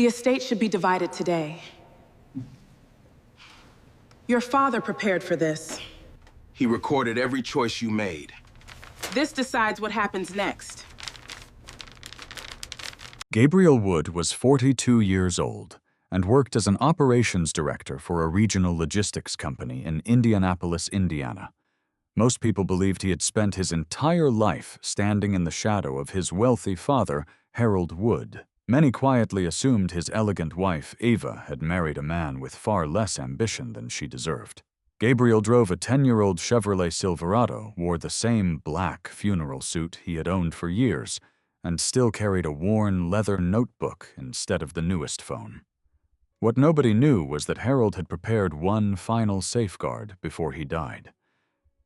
The estate should be divided today. Your father prepared for this. He recorded every choice you made. This decides what happens next. Gabriel Wood was 42 years old and worked as an operations director for a regional logistics company in Indianapolis, Indiana. Most people believed he had spent his entire life standing in the shadow of his wealthy father, Harold Wood. Many quietly assumed his elegant wife, Ava, had married a man with far less ambition than she deserved. Gabriel drove a 10-year-old Chevrolet Silverado, wore the same black funeral suit he had owned for years, and still carried a worn leather notebook instead of the newest phone. What nobody knew was that Harold had prepared one final safeguard before he died.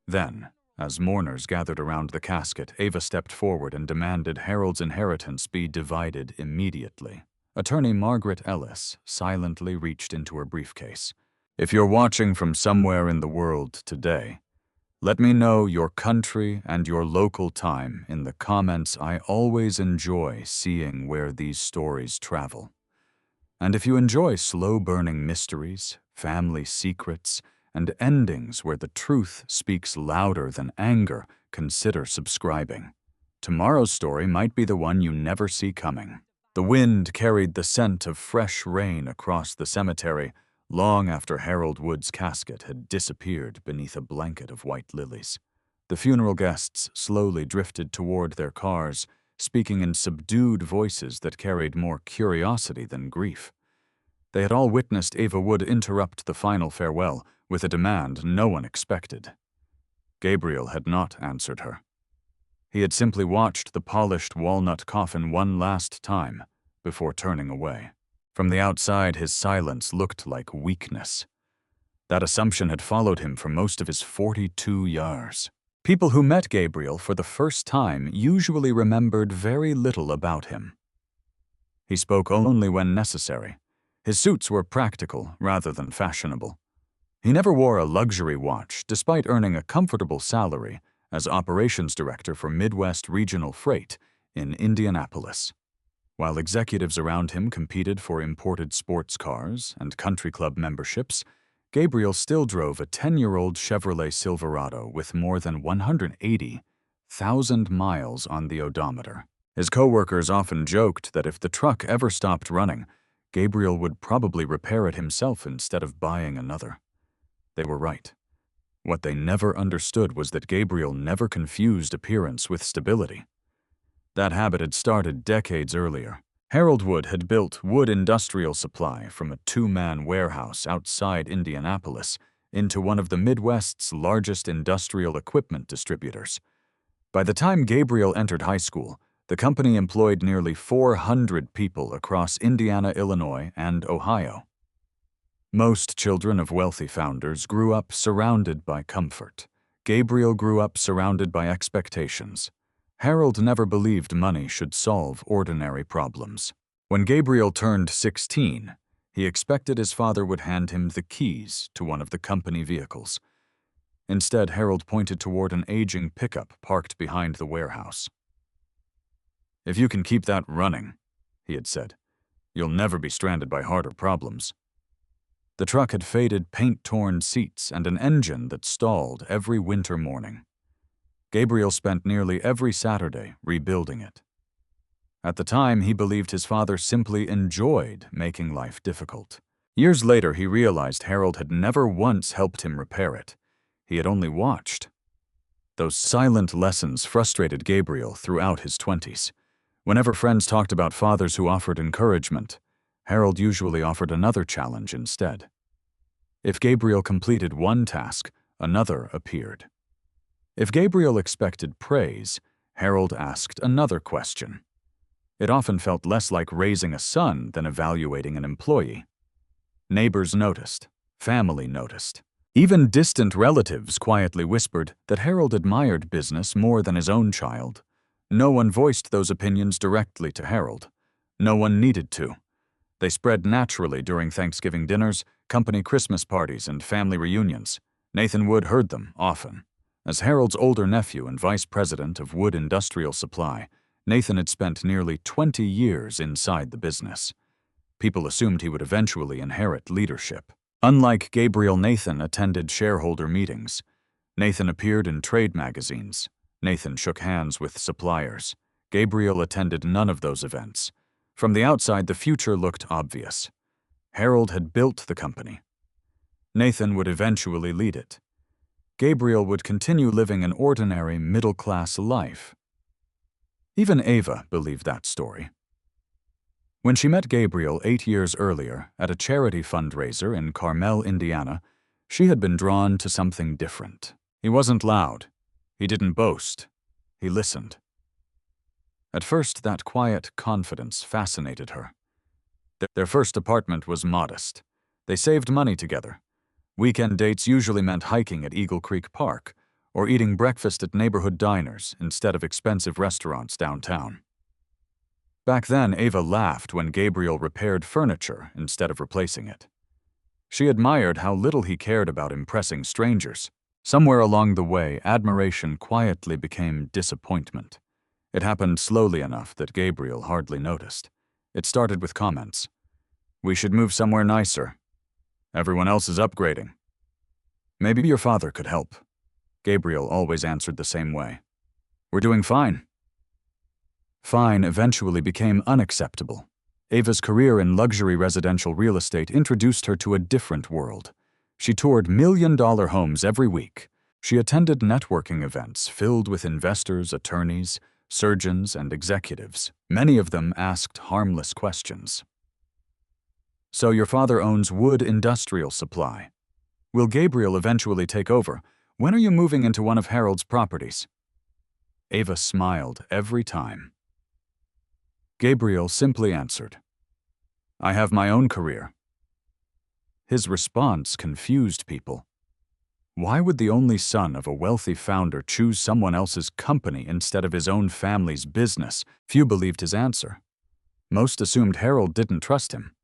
Then, as mourners gathered around the casket, Ava stepped forward and demanded Harold's inheritance be divided immediately. Attorney Margaret Ellis silently reached into her briefcase. If you're watching from somewhere in the world today, let me know your country and your local time in the comments. I always enjoy seeing where these stories travel. And if you enjoy slow-burning mysteries, family secrets, and endings where the truth speaks louder than anger, consider subscribing. Tomorrow's story might be the one you never see coming. The wind carried the scent of fresh rain across the cemetery long after Harold Wood's casket had disappeared beneath a blanket of white lilies. The funeral guests slowly drifted toward their cars, speaking in subdued voices that carried more curiosity than grief. They had all witnessed Ava Wood interrupt the final farewell with a demand no one expected. Gabriel had not answered her. He had simply watched the polished walnut coffin one last time before turning away. From the outside, his silence looked like weakness. That assumption had followed him for most of his 42 years. People who met Gabriel for the first time usually remembered very little about him. He spoke only when necessary. His suits were practical rather than fashionable. He never wore a luxury watch, despite earning a comfortable salary as operations director for Midwest Regional Freight in Indianapolis. While executives around him competed for imported sports cars and country club memberships, Gabriel still drove a 10-year-old Chevrolet Silverado with more than 180,000 miles on the odometer. His coworkers often joked that if the truck ever stopped running, Gabriel would probably repair it himself instead of buying another. They were right. What they never understood was that Gabriel never confused appearance with stability. That habit had started decades earlier. Harold Wood had built Wood Industrial Supply from a two-man warehouse outside Indianapolis into one of the Midwest's largest industrial equipment distributors. By the time Gabriel entered high school, the company employed nearly 400 people across Indiana, Illinois, and Ohio. Most children of wealthy founders grew up surrounded by comfort. Gabriel grew up surrounded by expectations. Harold never believed money should solve ordinary problems. When Gabriel turned 16, he expected his father would hand him the keys to one of the company vehicles. Instead, Harold pointed toward an aging pickup parked behind the warehouse. "If you can keep that running," he had said, "you'll never be stranded by harder problems." The truck had faded, paint-torn seats and an engine that stalled every winter morning. Gabriel spent nearly every Saturday rebuilding it. At the time, he believed his father simply enjoyed making life difficult. Years later, he realized Harold had never once helped him repair it. He had only watched. Those silent lessons frustrated Gabriel throughout his 20s. Whenever friends talked about fathers who offered encouragement, Harold usually offered another challenge instead. If Gabriel completed one task, another appeared. If Gabriel expected praise, Harold asked another question. It often felt less like raising a son than evaluating an employee. Neighbors noticed. Family noticed. Even distant relatives quietly whispered that Harold admired business more than his own child. No one voiced those opinions directly to Harold. No one needed to. They spread naturally during Thanksgiving dinners, company Christmas parties, and family reunions. Nathan Wood heard them often. As Harold's older nephew and vice president of Wood Industrial Supply, Nathan had spent nearly 20 years inside the business. People assumed he would eventually inherit leadership. Unlike Gabriel, Nathan attended shareholder meetings. Nathan appeared in trade magazines. Nathan shook hands with suppliers. Gabriel attended none of those events. From the outside, the future looked obvious. Harold had built the company. Nathan would eventually lead it. Gabriel would continue living an ordinary, middle-class life. Even Ava believed that story. When she met Gabriel 8 years earlier at a charity fundraiser in Carmel, Indiana, she had been drawn to something different. He wasn't loud. He didn't boast. He listened. At first, that quiet confidence fascinated her. Their first apartment was modest. They saved money together. Weekend dates usually meant hiking at Eagle Creek Park or eating breakfast at neighborhood diners instead of expensive restaurants downtown. Back then, Ava laughed when Gabriel repaired furniture instead of replacing it. She admired how little he cared about impressing strangers. Somewhere along the way, admiration quietly became disappointment. It happened slowly enough that Gabriel hardly noticed. It started with comments. "We should move somewhere nicer. Everyone else is upgrading. Maybe your father could help." Gabriel always answered the same way. "We're doing fine." Fine eventually became unacceptable. Ava's career in luxury residential real estate introduced her to a different world. She toured million-dollar homes every week. She attended networking events filled with investors, attorneys, surgeons, and executives. Many of them asked harmless questions. "So your father owns Wood Industrial Supply. Will Gabriel eventually take over? When are you moving into one of Harold's properties?" Ava smiled every time. Gabriel simply answered, "I have my own career." His response confused people. Why would the only son of a wealthy founder choose someone else's company instead of his own family's business? Few believed his answer. Most assumed Harold didn't trust him.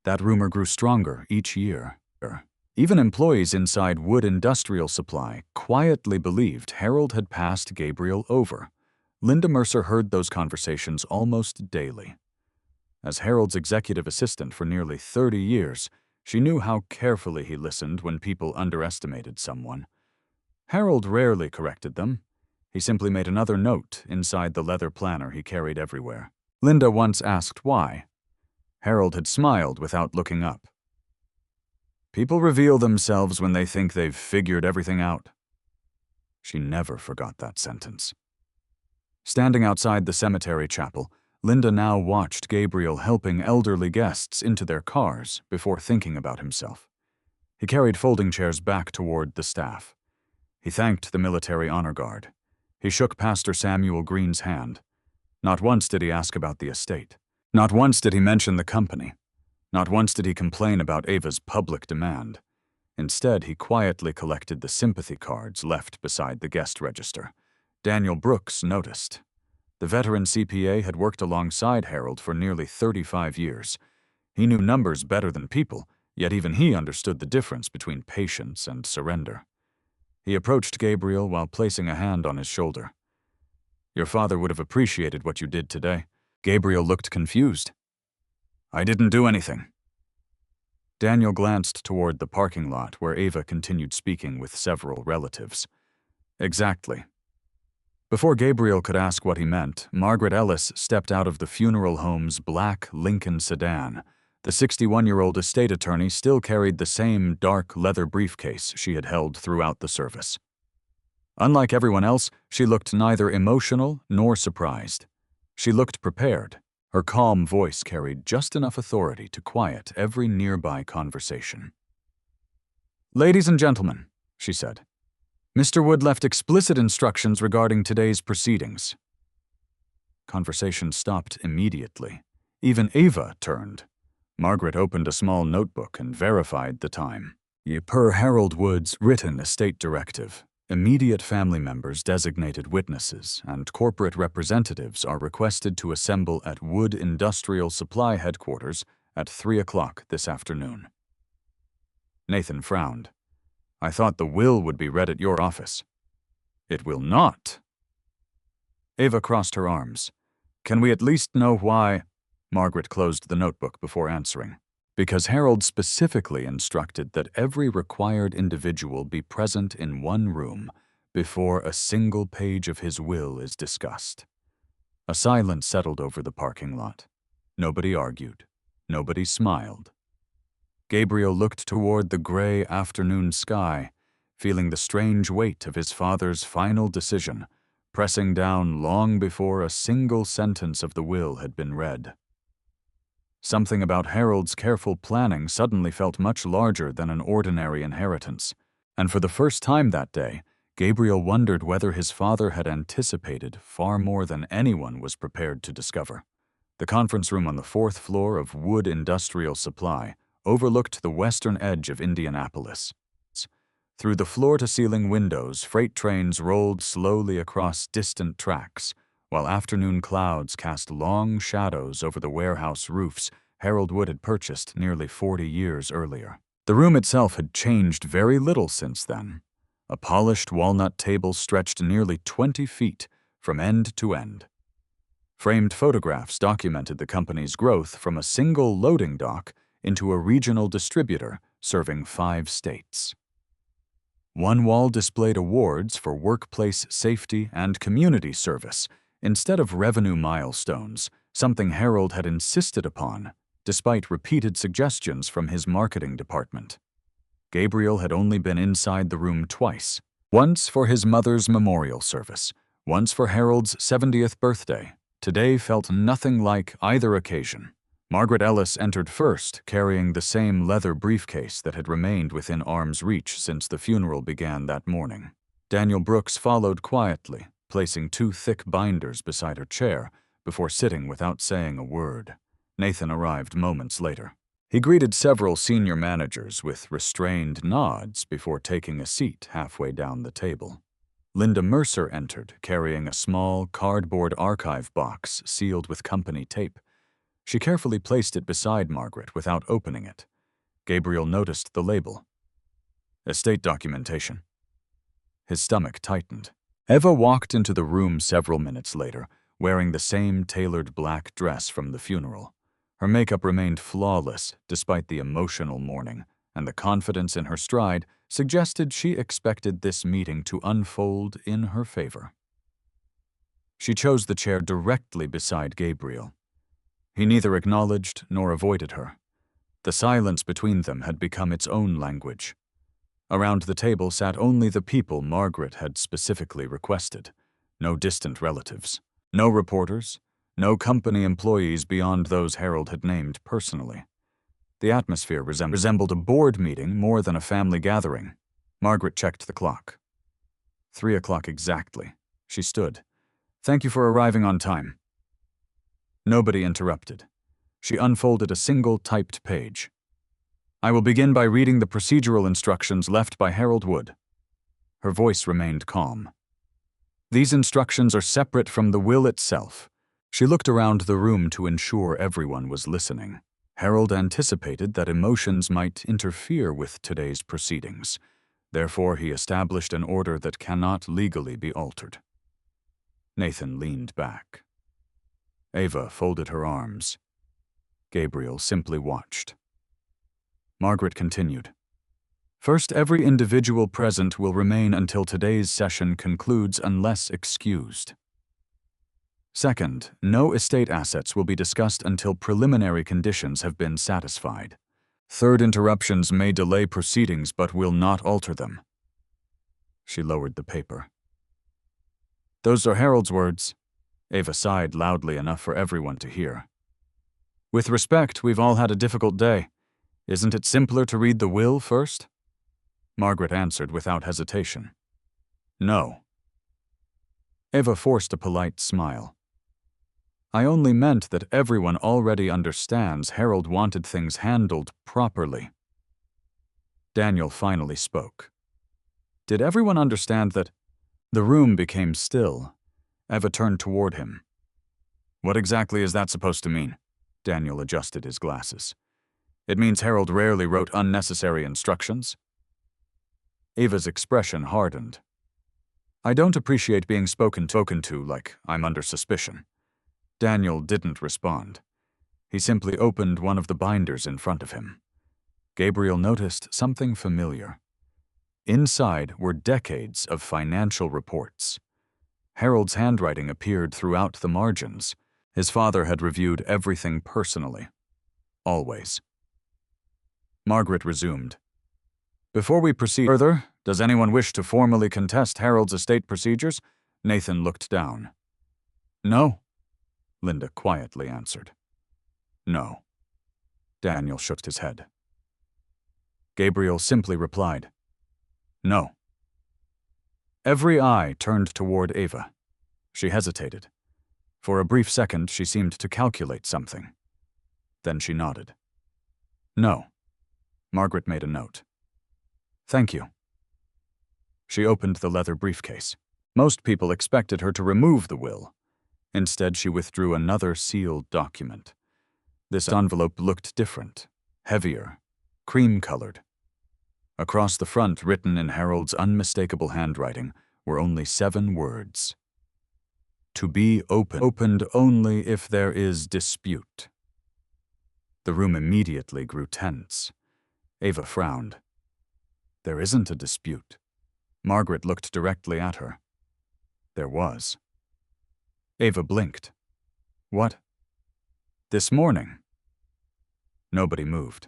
That rumor grew stronger each year. Even employees inside Wood Industrial Supply quietly believed Harold had passed Gabriel over. Linda Mercer heard those conversations almost daily. As Harold's executive assistant for nearly 30 years, she knew how carefully he listened when people underestimated someone. Harold rarely corrected them. He simply made another note inside the leather planner he carried everywhere. Linda once asked why. Harold had smiled without looking up. "People reveal themselves when they think they've figured everything out." She never forgot that sentence. Standing outside the cemetery chapel, Linda now watched Gabriel helping elderly guests into their cars before thinking about himself. He carried folding chairs back toward the staff. He thanked the military honor guard. He shook Pastor Samuel Green's hand. Not once did he ask about the estate. Not once did he mention the company. Not once did he complain about Ava's public demand. Instead, he quietly collected the sympathy cards left beside the guest register. Daniel Brooks noticed. The veteran CPA had worked alongside Harold for nearly 35 years. He knew numbers better than people, yet even he understood the difference between patience and surrender. He approached Gabriel while placing a hand on his shoulder. "Your father would have appreciated what you did today." Gabriel looked confused. "I didn't do anything." Daniel glanced toward the parking lot where Ava continued speaking with several relatives. "Exactly." Before Gabriel could ask what he meant, Margaret Ellis stepped out of the funeral home's black Lincoln sedan. The 61-year-old estate attorney still carried the same dark leather briefcase she had held throughout the service. Unlike everyone else, she looked neither emotional nor surprised. She looked prepared. Her calm voice carried just enough authority to quiet every nearby conversation. "Ladies and gentlemen," she said, "Mr. Wood left explicit instructions regarding today's proceedings." Conversation stopped immediately. Even Ava turned. Margaret opened a small notebook and verified the time. Per Harold Wood's written estate directive, immediate family members, designated witnesses, and corporate representatives are requested to assemble at Wood Industrial Supply headquarters at 3 o'clock this afternoon. Nathan frowned. "I thought the will would be read at your office." "It will not." Ava crossed her arms. "Can we at least know why?" Margaret closed the notebook before answering. Because Harold specifically instructed that every required individual be present in one room before a single page of his will is discussed. A silence settled over the parking lot. Nobody argued. Nobody smiled. Gabriel looked toward the gray afternoon sky, feeling the strange weight of his father's final decision, pressing down long before a single sentence of the will had been read. Something about Harold's careful planning suddenly felt much larger than an ordinary inheritance, and for the first time that day, Gabriel wondered whether his father had anticipated far more than anyone was prepared to discover. The conference room on the 4th floor of Wood Industrial Supply overlooked the western edge of Indianapolis. Through the floor-to-ceiling windows, freight trains rolled slowly across distant tracks, while afternoon clouds cast long shadows over the warehouse roofs Harold Wood had purchased nearly 40 years earlier. The room itself had changed very little since then. A polished walnut table stretched nearly 20 feet from end to end. Framed photographs documented the company's growth from a single loading dock into a regional distributor serving 5 states. One wall displayed awards for workplace safety and community service instead of revenue milestones, something Harold had insisted upon, despite repeated suggestions from his marketing department. Gabriel had only been inside the room twice, once for his mother's memorial service, once for Harold's 70th birthday. Today felt nothing like either occasion. Margaret Ellis entered first, carrying the same leather briefcase that had remained within arm's reach since the funeral began that morning. Daniel Brooks followed quietly, placing 2 thick binders beside her chair before sitting without saying a word. Nathan arrived moments later. He greeted several senior managers with restrained nods before taking a seat halfway down the table. Linda Mercer entered, carrying a small cardboard archive box sealed with company tape. She carefully placed it beside Margaret without opening it. Gabriel noticed the label. Estate documentation. His stomach tightened. Eva walked into the room several minutes later, wearing the same tailored black dress from the funeral. Her makeup remained flawless despite the emotional mourning, and the confidence in her stride suggested she expected this meeting to unfold in her favor. She chose the chair directly beside Gabriel. He neither acknowledged nor avoided her. The silence between them had become its own language. Around the table sat only the people Margaret had specifically requested. No distant relatives. No reporters. No company employees beyond those Harold had named personally. The atmosphere resembled a board meeting more than a family gathering. Margaret checked the clock. 3 o'clock exactly. She stood. Thank you for arriving on time. Nobody interrupted. She unfolded a single typed page. I will begin by reading the procedural instructions left by Harold Wood. Her voice remained calm. These instructions are separate from the will itself. She looked around the room to ensure everyone was listening. Harold anticipated that emotions might interfere with today's proceedings. Therefore, he established an order that cannot legally be altered. Nathan leaned back. Ava folded her arms. Gabriel simply watched. Margaret continued. First, every individual present will remain until today's session concludes unless excused. Second, no estate assets will be discussed until preliminary conditions have been satisfied. Third, interruptions may delay proceedings but will not alter them. She lowered the paper. Those are Harold's words. Ava sighed loudly enough for everyone to hear. With respect, we've all had a difficult day. Isn't it simpler to read the will first? Margaret answered without hesitation. No. Ava forced a polite smile. I only meant that everyone already understands Harold wanted things handled properly. Daniel finally spoke. Did everyone understand that? The room became still. Eva turned toward him. What exactly is that supposed to mean? Daniel adjusted his glasses. It means Harold rarely wrote unnecessary instructions. Eva's expression hardened. I don't appreciate being spoken to like I'm under suspicion. Daniel didn't respond. He simply opened one of the binders in front of him. Gabriel noticed something familiar. Inside were decades of financial reports. Harold's handwriting appeared throughout the margins. His father had reviewed everything personally. Always. Margaret resumed. Before we proceed further, does anyone wish to formally contest Harold's estate procedures? Nathan looked down. No, Linda quietly answered. No. Daniel shook his head. Gabriel simply replied, No. Every eye turned toward Ava. She hesitated. For a brief second, she seemed to calculate something. Then she nodded. No. Margaret made a note. Thank you. She opened the leather briefcase. Most people expected her to remove the will. Instead, she withdrew another sealed document. This envelope looked different, heavier, cream-colored. Across the front, written in Harold's unmistakable handwriting, were only 7 words. To be opened only if there is dispute. The room immediately grew tense. Ava frowned. There isn't a dispute. Margaret looked directly at her. There was. Ava blinked. What? This morning. Nobody moved.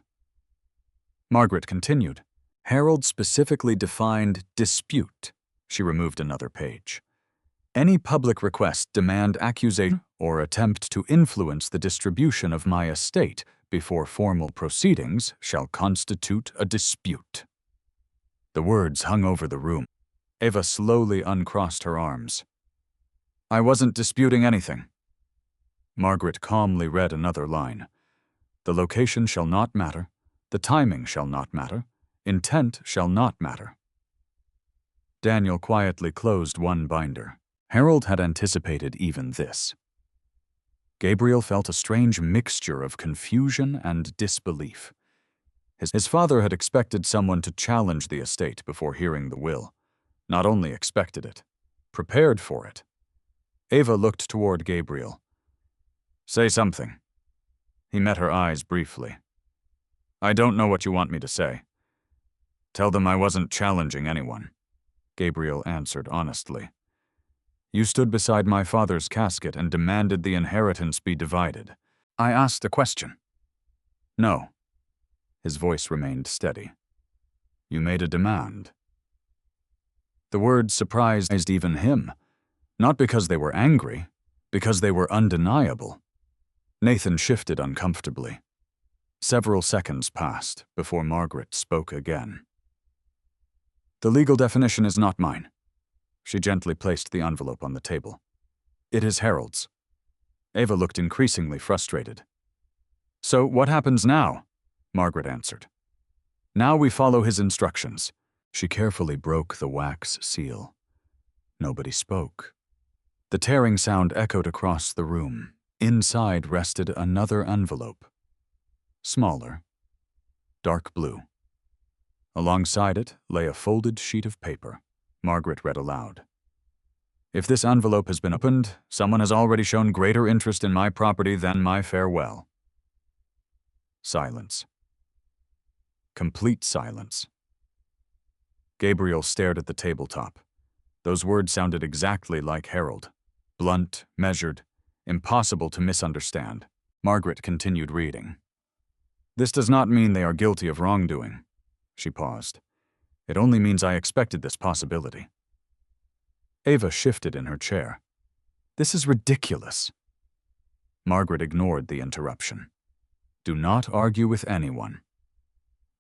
Margaret continued. Harold specifically defined dispute. She removed another page. Any public request, demand, accusation, or attempt to influence the distribution of my estate before formal proceedings shall constitute a dispute. The words hung over the room. Ava slowly uncrossed her arms. I wasn't disputing anything. Margaret calmly read another line. The location shall not matter. The timing shall not matter. Intent shall not matter. Daniel quietly closed one binder. Harold had anticipated even this. Gabriel felt a strange mixture of confusion and disbelief. His father had expected someone to challenge the estate before hearing the will. Not only expected it, prepared for it. Ava looked toward Gabriel. Say something. He met her eyes briefly. I don't know what you want me to say. Tell them I wasn't challenging anyone, Gabriel answered honestly. You stood beside my father's casket and demanded the inheritance be divided. I asked a question. No. His voice remained steady. You made a demand. The words surprised even him, not because they were angry, because they were undeniable. Nathan shifted uncomfortably. Several seconds passed before Margaret spoke again. The legal definition is not mine. She gently placed the envelope on the table. It is Harold's. Ava looked increasingly frustrated. So what happens now? Margaret answered. Now we follow his instructions. She carefully broke the wax seal. Nobody spoke. The tearing sound echoed across the room. Inside rested another envelope. Smaller. Dark blue. Alongside it lay a folded sheet of paper. Margaret read aloud. If this envelope has been opened, someone has already shown greater interest in my property than my farewell. Silence. Complete silence. Gabriel stared at the tabletop. Those words sounded exactly like Harold. Blunt, measured, impossible to misunderstand. Margaret continued reading. This does not mean they are guilty of wrongdoing. She paused. It only means I expected this possibility. Ava shifted in her chair. This is ridiculous. Margaret ignored the interruption. Do not argue with anyone.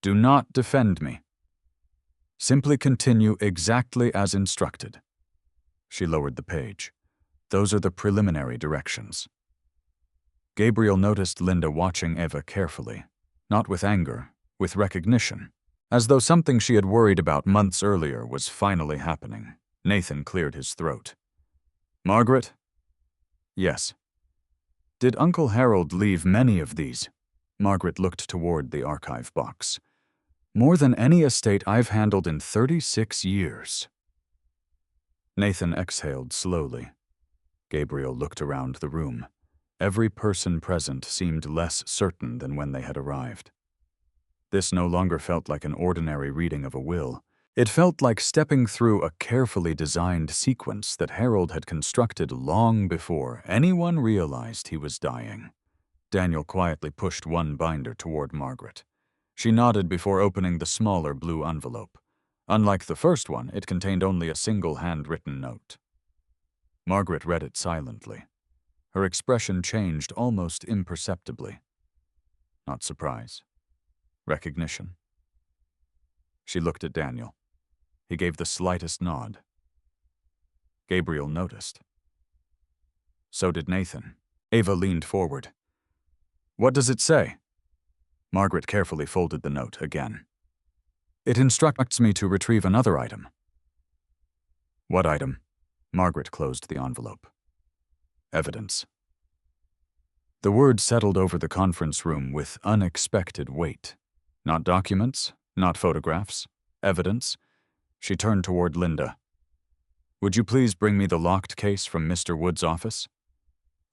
Do not defend me. Simply continue exactly as instructed. She lowered the page. Those are the preliminary directions. Gabriel noticed Linda watching Ava carefully, not with anger, with recognition. As though something she had worried about months earlier was finally happening, Nathan cleared his throat. Margaret? Yes. Did Uncle Harold leave many of these? Margaret looked toward the archive box. More than any estate I've handled in 36 years. Nathan exhaled slowly. Gabriel looked around the room. every person present seemed less certain than when they had arrived. This no longer felt like an ordinary reading of a will. It felt like stepping through a carefully designed sequence that Harold had constructed long before anyone realized he was dying. Daniel quietly pushed one binder toward Margaret. She nodded before opening the smaller blue envelope. Unlike the first one, it contained only a single handwritten note. Margaret read it silently. Her expression changed almost imperceptibly. Not surprise. Recognition. She looked at Daniel. He gave the slightest nod. Gabriel noticed. So did Nathan. Ava leaned forward. What does it say? Margaret carefully folded the note again. It instructs me to retrieve another item. What item? Margaret closed the envelope. Evidence. The word settled over the conference room with unexpected weight. Not documents, not photographs, evidence. She turned toward Linda. Would you please bring me the locked case from Mr. Wood's office?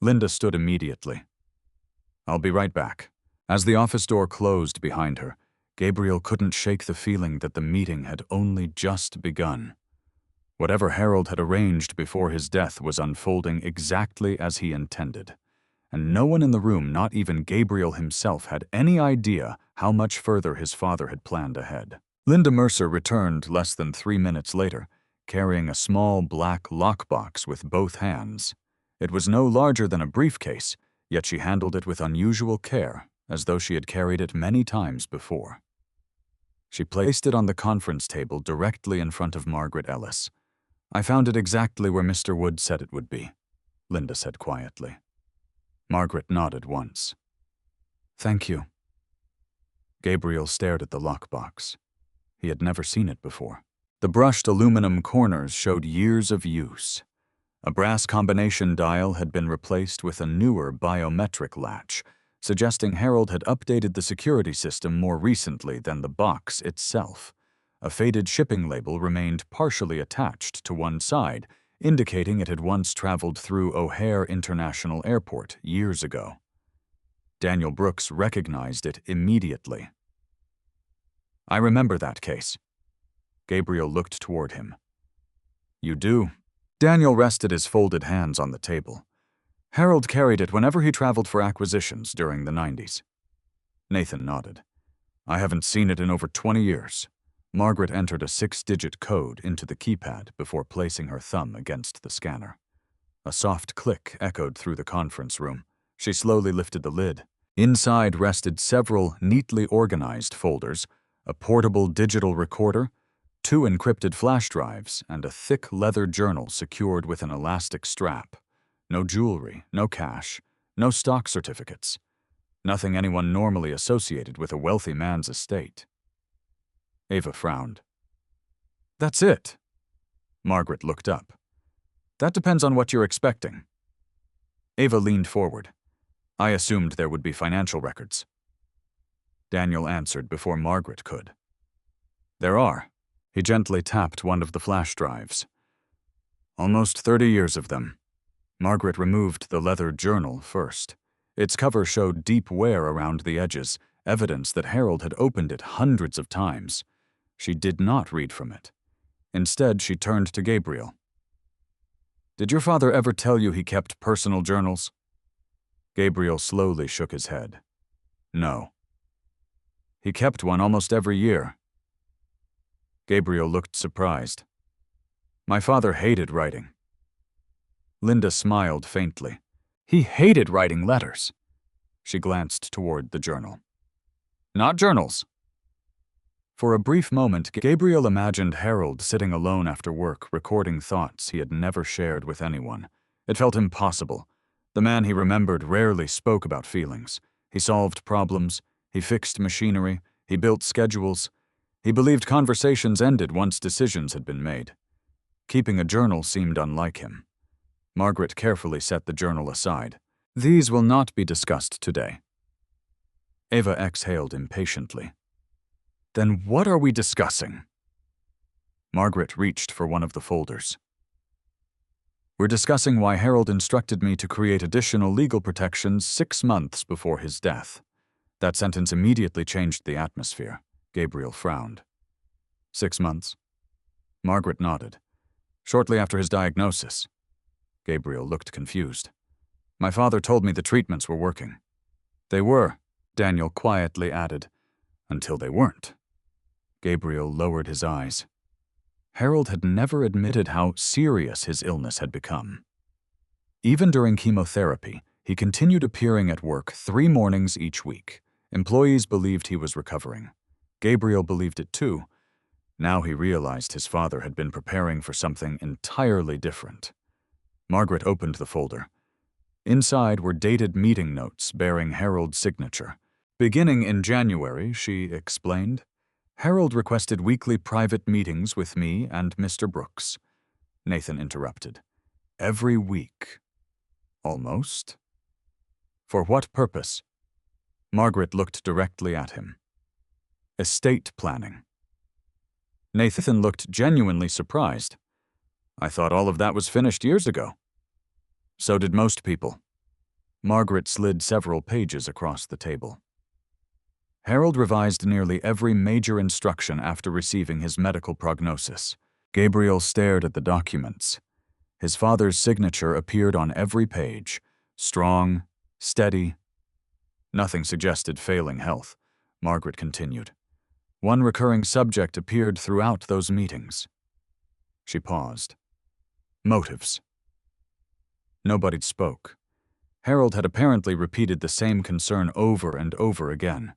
Linda stood immediately. I'll be right back. As the office door closed behind her, Gabriel couldn't shake the feeling that the meeting had only just begun. Whatever Harold had arranged before his death was unfolding exactly as he intended, and no one in the room, not even Gabriel himself, had any idea how much further his father had planned ahead. Linda Mercer returned less than 3 minutes later, carrying a small black lockbox with both hands. It was no larger than a briefcase, yet she handled it with unusual care, as though she had carried it many times before. She placed it on the conference table directly in front of Margaret Ellis. I found it exactly where Mr. Wood said it would be, Linda said quietly. Margaret nodded once. Thank you. Gabriel stared at the lockbox. He had never seen it before. The brushed aluminum corners showed years of use. A brass combination dial had been replaced with a newer biometric latch, suggesting Harold had updated the security system more recently than the box itself. A faded shipping label remained partially attached to one side, indicating it had once traveled through O'Hare International Airport years ago. Daniel Brooks recognized it immediately. I remember that case. Gabriel looked toward him. You do? Daniel rested his folded hands on the table. Harold carried it whenever he traveled for acquisitions during the 90s. Nathan nodded. I haven't seen it in over 20 years. Margaret entered a 6-digit code into the keypad before placing her thumb against the scanner. A soft click echoed through the conference room. She slowly lifted the lid. Inside rested several neatly organized folders, a portable digital recorder, 2 encrypted flash drives, and a thick leather journal secured with an elastic strap. No jewelry, no cash, no stock certificates. Nothing anyone normally associated with a wealthy man's estate. Ava frowned. That's it. Margaret looked up. That depends on what you're expecting. Ava leaned forward. I assumed there would be financial records. Daniel answered before Margaret could. There are. He gently tapped one of the flash drives. Almost 30 years of them. Margaret removed the leather journal first. Its cover showed deep wear around the edges, evidence that Harold had opened it hundreds of times. She did not read from it. Instead, she turned to Gabriel. Did your father ever tell you he kept personal journals? Gabriel slowly shook his head. No. He kept one almost every year. Gabriel looked surprised. My father hated writing. Linda smiled faintly. He hated writing letters. She glanced toward the journal. Not journals. For a brief moment, Gabriel imagined Harold sitting alone after work, recording thoughts he had never shared with anyone. It felt impossible. The man he remembered rarely spoke about feelings. He solved problems, he fixed machinery, he built schedules. He believed conversations ended once decisions had been made. Keeping a journal seemed unlike him. Margaret carefully set the journal aside. These will not be discussed today. Ava exhaled impatiently. Then what are we discussing? Margaret reached for one of the folders. We're discussing why Harold instructed me to create additional legal protections 6 months before his death. That sentence immediately changed the atmosphere. Gabriel frowned. 6 months? Margaret nodded. Shortly after his diagnosis. Gabriel looked confused. My father told me the treatments were working. They were, Daniel quietly added, until they weren't. Gabriel lowered his eyes. Harold had never admitted how serious his illness had become. Even during chemotherapy, he continued appearing at work 3 mornings each week. Employees believed he was recovering. Gabriel believed it too. Now he realized his father had been preparing for something entirely different. Margaret opened the folder. Inside were dated meeting notes bearing Harold's signature. Beginning in January, she explained, Harold requested weekly private meetings with me and Mr. Brooks. Nathan interrupted. Every week. Almost. For what purpose? Margaret looked directly at him. Estate planning. Nathan looked genuinely surprised. I thought all of that was finished years ago. So did most people. Margaret slid several pages across the table. Harold revised nearly every major instruction after receiving his medical prognosis. Gabriel stared at the documents. His father's signature appeared on every page. Strong, steady. Nothing suggested failing health. Margaret continued. One recurring subject appeared throughout those meetings. She paused. Motives. Nobody spoke. Harold had apparently repeated the same concern over and over again.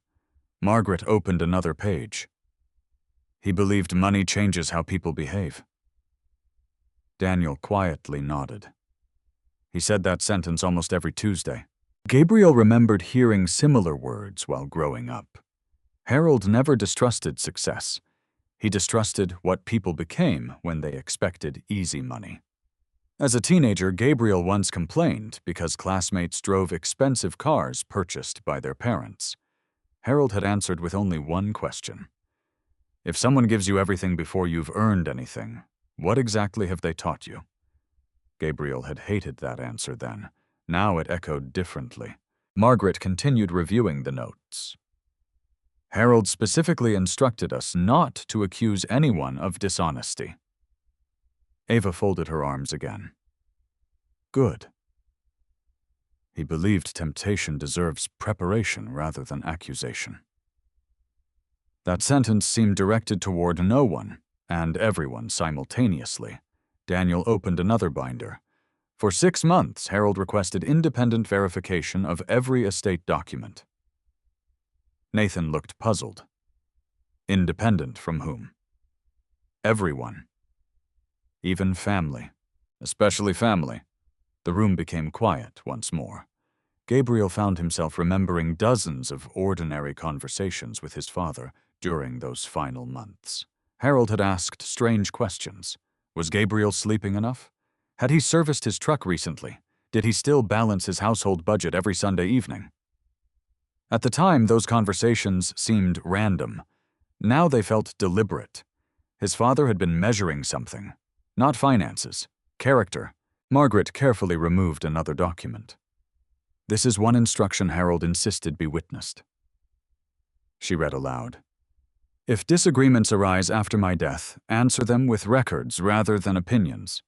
Margaret opened another page. He believed money changes how people behave. Daniel quietly nodded. He said that sentence almost every Tuesday. Gabriel remembered hearing similar words while growing up. Harold never distrusted success. He distrusted what people became when they expected easy money. As a teenager, Gabriel once complained because classmates drove expensive cars purchased by their parents. Harold had answered with only one question. If someone gives you everything before you've earned anything, what exactly have they taught you? Gabriel had hated that answer then. Now it echoed differently. Margaret continued reviewing the notes. Harold specifically instructed us not to accuse anyone of dishonesty. Ava folded her arms again. Good. He believed temptation deserves preparation rather than accusation. That sentence seemed directed toward no one and everyone simultaneously. Daniel opened another binder. For 6 months, Harold requested independent verification of every estate document. Nathan looked puzzled. Independent from whom? Everyone. Even family. Especially family. The room became quiet once more. Gabriel found himself remembering dozens of ordinary conversations with his father during those final months. Harold had asked strange questions. Was Gabriel sleeping enough? Had he serviced his truck recently? Did he still balance his household budget every Sunday evening? At the time, those conversations seemed random. Now they felt deliberate. His father had been measuring something. Not finances. Character. Margaret carefully removed another document. This is one instruction Harold insisted be witnessed. She read aloud. If disagreements arise after my death, answer them with records rather than opinions.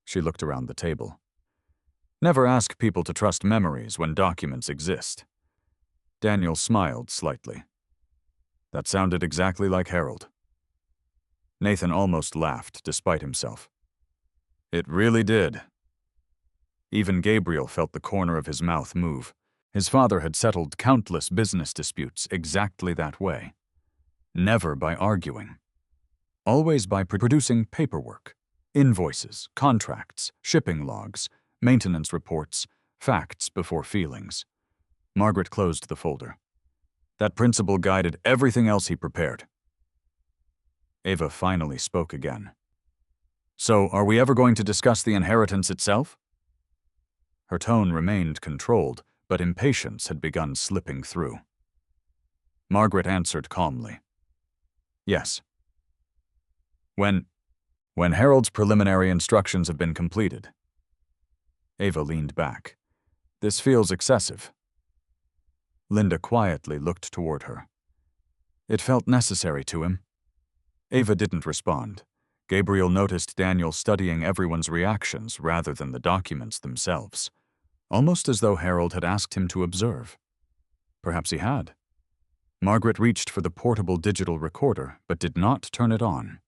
She looked around the table. Never ask people to trust memories when documents exist. Daniel smiled slightly. That sounded exactly like Harold. Nathan almost laughed despite himself. It really did. Even Gabriel felt the corner of his mouth move. His father had settled countless business disputes exactly that way. Never by arguing. Always by producing paperwork, invoices, contracts, shipping logs, maintenance reports, facts before feelings. Margaret closed the folder. That principle guided everything else he prepared. Ava finally spoke again. So, are we ever going to discuss the inheritance itself? Her tone remained controlled, but impatience had begun slipping through. Margaret answered calmly. Yes. When Harold's preliminary instructions have been completed, Ava leaned back. This feels excessive. Linda quietly looked toward her. It felt necessary to him. Ava didn't respond. Gabriel noticed Daniel studying everyone's reactions rather than the documents themselves, almost as though Harold had asked him to observe. Perhaps he had. Margaret reached for the portable digital recorder, but did not turn it on.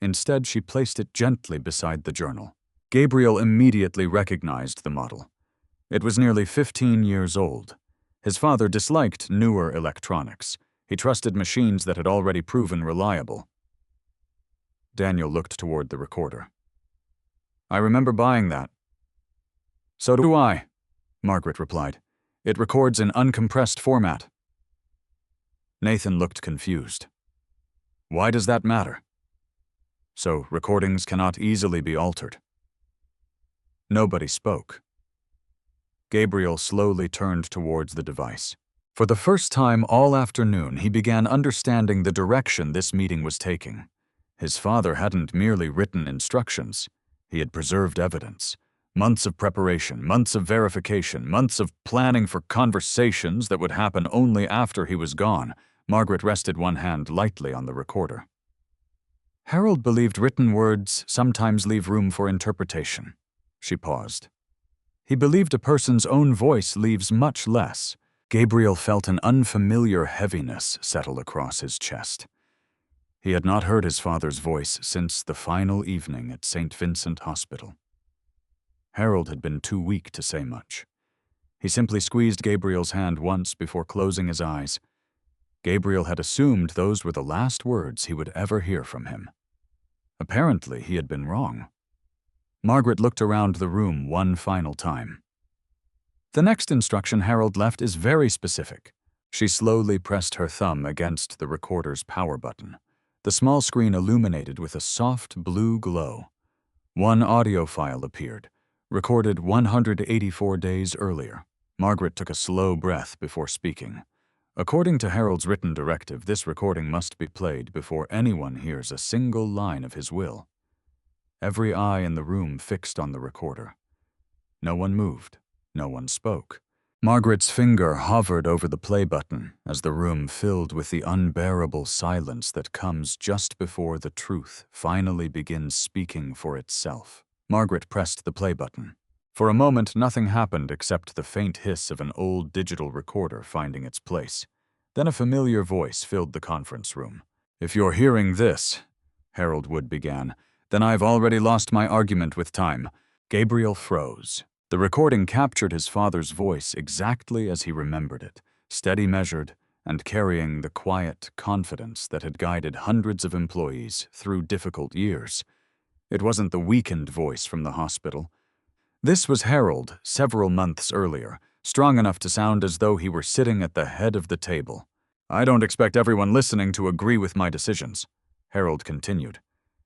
Instead, she placed it gently beside the journal. Gabriel immediately recognized the model. It was nearly 15 years old. His father disliked newer electronics. He trusted machines that had already proven reliable. Daniel looked toward the recorder. I remember buying that. So do I, Margaret replied. It records in uncompressed format. Nathan looked confused. Why does that matter? So recordings cannot easily be altered. Nobody spoke. Gabriel slowly turned towards the device. For the first time all afternoon, he began understanding the direction this meeting was taking. His father hadn't merely written instructions. He had preserved evidence. Months of preparation, months of verification, months of planning for conversations that would happen only after he was gone. Margaret rested one hand lightly on the recorder. Harold believed written words sometimes leave room for interpretation. She paused. He believed a person's own voice leaves much less. Gabriel felt an unfamiliar heaviness settle across his chest. He had not heard his father's voice since the final evening at St. Vincent Hospital. Harold had been too weak to say much. He simply squeezed Gabriel's hand once before closing his eyes. Gabriel had assumed those were the last words he would ever hear from him. Apparently, he had been wrong. Margaret looked around the room one final time. The next instruction Harold left is very specific. She slowly pressed her thumb against the recorder's power button. The small screen illuminated with a soft blue glow. One audio file appeared, recorded 184 days earlier. Margaret took a slow breath before speaking. According to Harold's written directive, this recording must be played before anyone hears a single line of his will. Every eye in the room fixed on the recorder. No one moved. No one spoke. Margaret's finger hovered over the play button as the room filled with the unbearable silence that comes just before the truth finally begins speaking for itself. Margaret pressed the play button. For a moment, nothing happened except the faint hiss of an old digital recorder finding its place. Then a familiar voice filled the conference room. If you're hearing this, Harold Wood began, then I've already lost my argument with time. Gabriel froze. The recording captured his father's voice exactly as he remembered it, steady, measured, and carrying the quiet confidence that had guided hundreds of employees through difficult years. It wasn't the weakened voice from the hospital. This was Harold, several months earlier, strong enough to sound as though he were sitting at the head of the table. I don't expect everyone listening to agree with my decisions, Harold continued.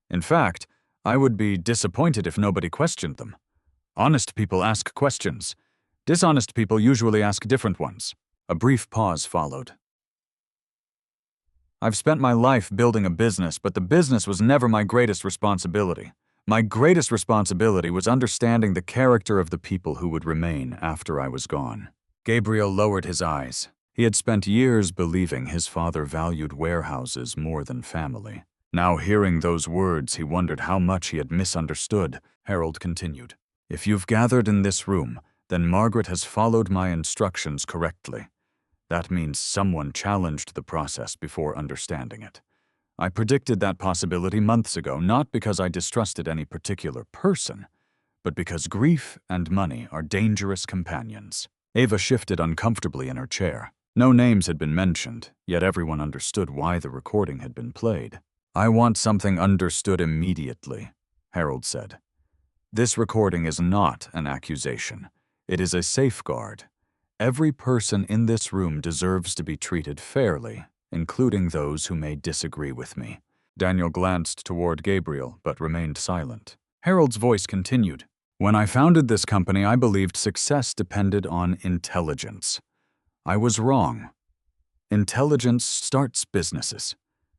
In fact, I would be disappointed if nobody questioned them. Honest people ask questions. Dishonest people usually ask different ones. A brief pause followed. I've spent my life building a business, but the business was never my greatest responsibility. My greatest responsibility was understanding the character of the people who would remain after I was gone. Gabriel lowered his eyes. He had spent years believing his father valued warehouses more than family. Now, hearing those words, he wondered how much he had misunderstood. Harold continued. If you've gathered in this room, then Margaret has followed my instructions correctly. That means someone challenged the process before understanding it. I predicted that possibility months ago, not because I distrusted any particular person, but because grief and money are dangerous companions. Ava shifted uncomfortably in her chair. No names had been mentioned, yet everyone understood why the recording had been played. I want something understood immediately, Harold said. This recording is not an accusation. It is a safeguard. Every person in this room deserves to be treated fairly, including those who may disagree with me. Daniel glanced toward Gabriel, but remained silent. Harold's voice continued. When I founded this company, I believed success depended on intelligence. I was wrong. Intelligence starts businesses.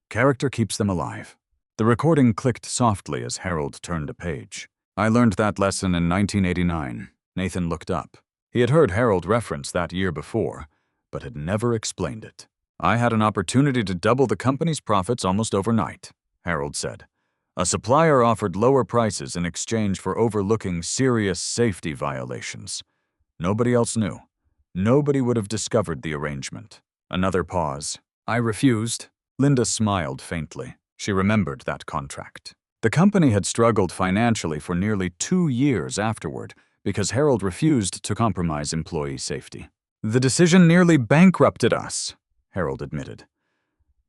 Character keeps them alive. The recording clicked softly as Harold turned a page. I learned that lesson in 1989. Nathan looked up. He had heard Harold reference that year before, but had never explained it. "I had an opportunity to double the company's profits almost overnight," Harold said. "A supplier offered lower prices in exchange for overlooking serious safety violations. Nobody else knew. Nobody would have discovered the arrangement." Another pause. "I refused." Linda smiled faintly. She remembered that contract. The company had struggled financially for nearly 2 years afterward because Harold refused to compromise employee safety. "The decision nearly bankrupted us," Harold admitted.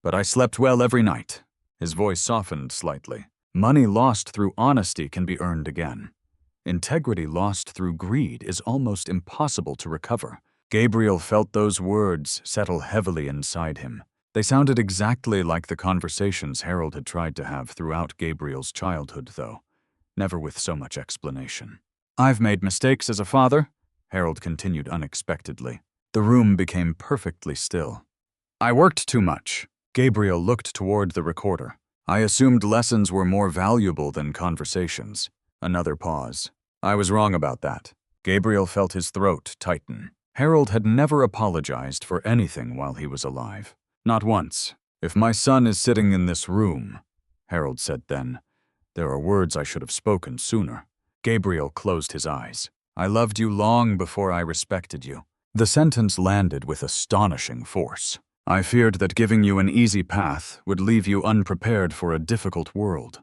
"But I slept well every night." His voice softened slightly. "Money lost through honesty can be earned again. Integrity lost through greed is almost impossible to recover." Gabriel felt those words settle heavily inside him. They sounded exactly like the conversations Harold had tried to have throughout Gabriel's childhood, though, never with so much explanation. "I've made mistakes as a father," Harold continued unexpectedly. The room became perfectly still. "I worked too much." Gabriel looked toward the recorder. "I assumed lessons were more valuable than conversations." Another pause. "I was wrong about that." Gabriel felt his throat tighten. Harold had never apologized for anything while he was alive. "Not once. If my son is sitting in this room," Harold said then, "there are words I should have spoken sooner." Gabriel closed his eyes. "I loved you long before I respected you." The sentence landed with astonishing force. "I feared that giving you an easy path would leave you unprepared for a difficult world.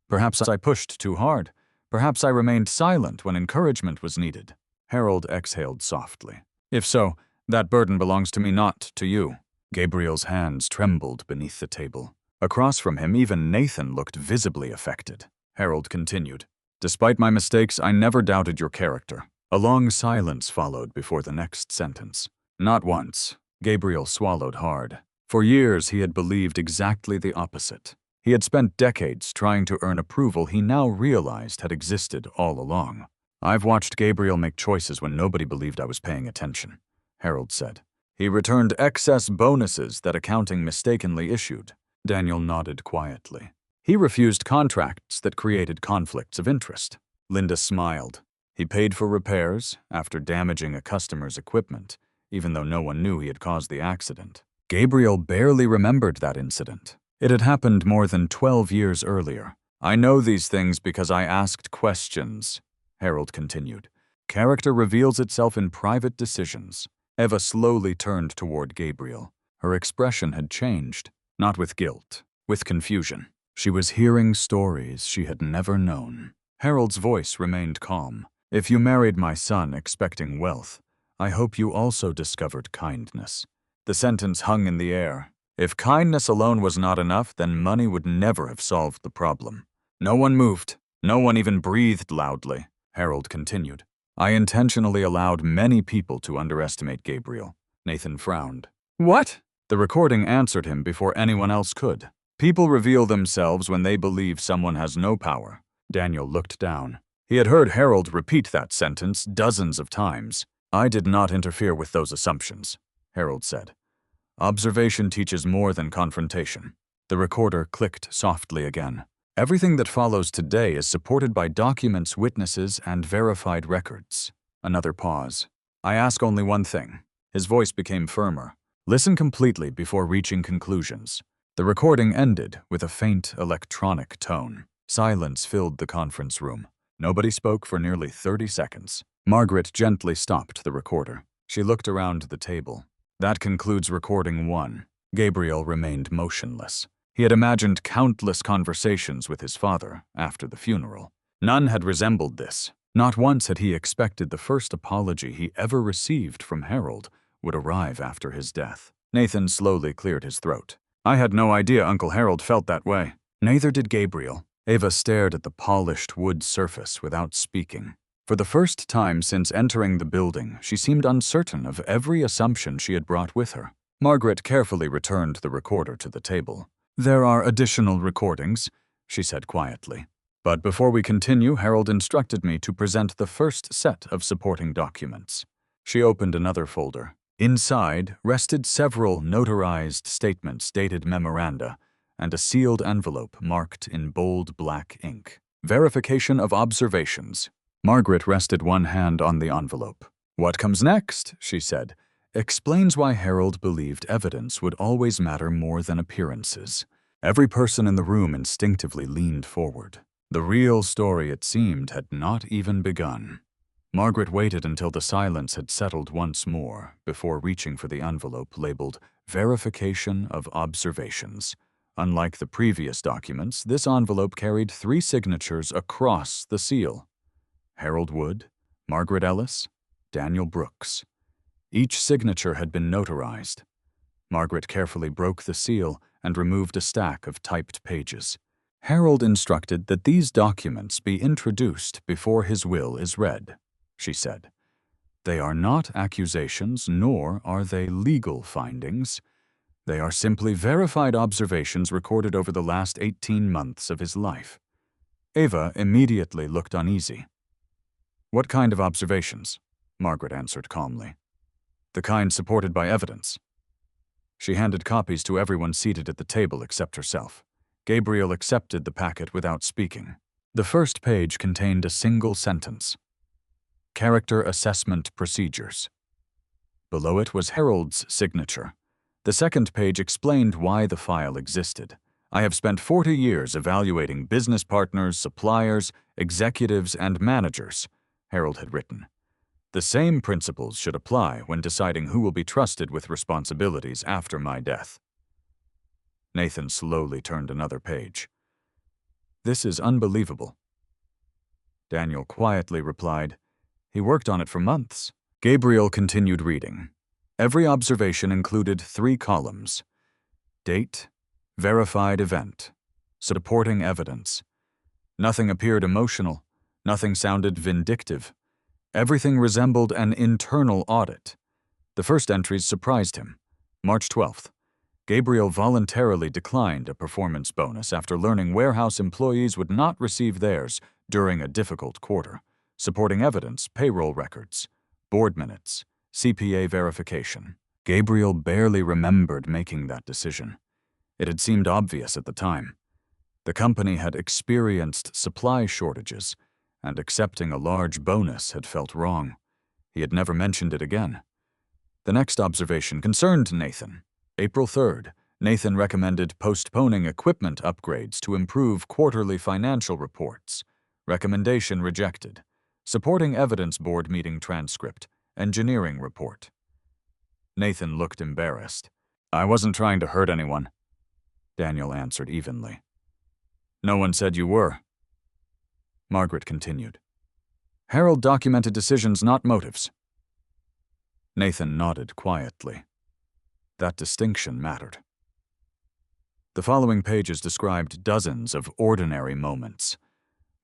Perhaps I pushed too hard. Perhaps I remained silent when encouragement was needed." Harold exhaled softly. "If so, that burden belongs to me, not to you." Gabriel's hands trembled beneath the table. Across from him, even Nathan looked visibly affected. Harold continued, "Despite my mistakes, I never doubted your character." A long silence followed before the next sentence. "Not once." Gabriel swallowed hard. For years, he had believed exactly the opposite. He had spent decades trying to earn approval he now realized had existed all along. "I've watched Gabriel make choices when nobody believed I was paying attention," Harold said. "He returned excess bonuses that accounting mistakenly issued." Daniel nodded quietly. "He refused contracts that created conflicts of interest." Linda smiled. "He paid for repairs after damaging a customer's equipment, even though no one knew he had caused the accident." Gabriel barely remembered that incident. It had happened more than 12 years earlier. "I know these things because I asked questions," Harold continued. "Character reveals itself in private decisions." Eva slowly turned toward Gabriel. Her expression had changed, not with guilt, with confusion. She was hearing stories she had never known. Harold's voice remained calm. "If you married my son expecting wealth, I hope you also discovered kindness." The sentence hung in the air. If kindness alone was not enough, then money would never have solved the problem. No one moved. No one even breathed loudly. Harold continued. "I intentionally allowed many people to underestimate Gabriel." Nathan frowned. "What?" The recording answered him before anyone else could. "People reveal themselves when they believe someone has no power." Daniel looked down. He had heard Harold repeat that sentence dozens of times. "I did not interfere with those assumptions," Harold said. "Observation teaches more than confrontation." The recorder clicked softly again. "Everything that follows today is supported by documents, witnesses, and verified records." Another pause. "I ask only one thing." His voice became firmer. "Listen completely before reaching conclusions." The recording ended with a faint electronic tone. Silence filled the conference room. Nobody spoke for nearly 30 seconds. Margaret gently stopped the recorder. She looked around the table. "That concludes recording 1. Gabriel remained motionless. He had imagined countless conversations with his father after the funeral. None had resembled this. Not once had he expected the first apology he ever received from Harold would arrive after his death. Nathan slowly cleared his throat. "I had no idea Uncle Harold felt that way." Neither did Gabriel. Eva stared at the polished wood surface without speaking. For the first time since entering the building, she seemed uncertain of every assumption she had brought with her. Margaret carefully returned the recorder to the table. "There are additional recordings," she said quietly. "But before we continue, Harold instructed me to present the first set of supporting documents." She opened another folder. Inside rested several notarized statements dated memoranda and a sealed envelope marked in bold black ink. "Verification of observations," Margaret rested one hand on the envelope. "What comes next," she said, "explains why Harold believed evidence would always matter more than appearances." Every person in the room instinctively leaned forward. The real story, it seemed, had not even begun. Margaret waited until the silence had settled once more before reaching for the envelope labeled Verification of Observations. Unlike the previous documents, this envelope carried 3 signatures across the seal: Harold Wood, Margaret Ellis, Daniel Brooks. Each signature had been notarized. Margaret carefully broke the seal and removed a stack of typed pages. "Harold instructed that these documents be introduced before his will is read," she said. "They are not accusations, nor are they legal findings. They are simply verified observations recorded over the last 18 months of his life." Ava immediately looked uneasy. "What kind of observations?" Margaret answered calmly. "The kind supported by evidence." She handed copies to everyone seated at the table except herself. Gabriel accepted the packet without speaking. The first page contained a single sentence: Character Assessment Procedures. Below it was Harold's signature. The second page explained why the file existed. "I have spent 40 years evaluating business partners, suppliers, executives, and managers," Harold had written. "The same principles should apply when deciding who will be trusted with responsibilities after my death." Nathan slowly turned another page. "This is unbelievable." Daniel quietly replied, "He worked on it for months." Gabriel continued reading. Every observation included 3 columns: date, verified event, supporting evidence. Nothing appeared emotional, nothing sounded vindictive. Everything resembled an internal audit. The first entries surprised him. March 12th. Gabriel voluntarily declined a performance bonus after learning warehouse employees would not receive theirs during a difficult quarter. Supporting evidence, payroll records, board minutes, CPA verification. Gabriel barely remembered making that decision. It had seemed obvious at the time. The company had experienced supply shortages, and accepting a large bonus had felt wrong. He had never mentioned it again. The next observation concerned Nathan. April 3rd, Nathan recommended postponing equipment upgrades to improve quarterly financial reports. Recommendation rejected. Supporting evidence board meeting transcript, engineering report. Nathan looked embarrassed. "I wasn't trying to hurt anyone," Daniel answered evenly. "No one said you were." Margaret continued. "Harold documented decisions, not motives." Nathan nodded quietly. That distinction mattered. The following pages described dozens of ordinary moments: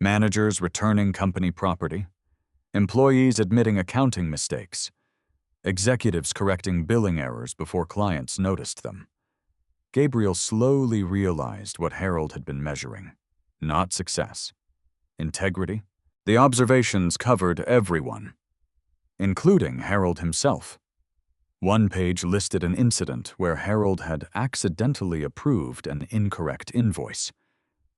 managers returning company property, employees admitting accounting mistakes, executives correcting billing errors before clients noticed them. Gabriel slowly realized what Harold had been measuring: not success, integrity. The observations covered everyone, including Harold himself. One page listed an incident where Harold had accidentally approved an incorrect invoice.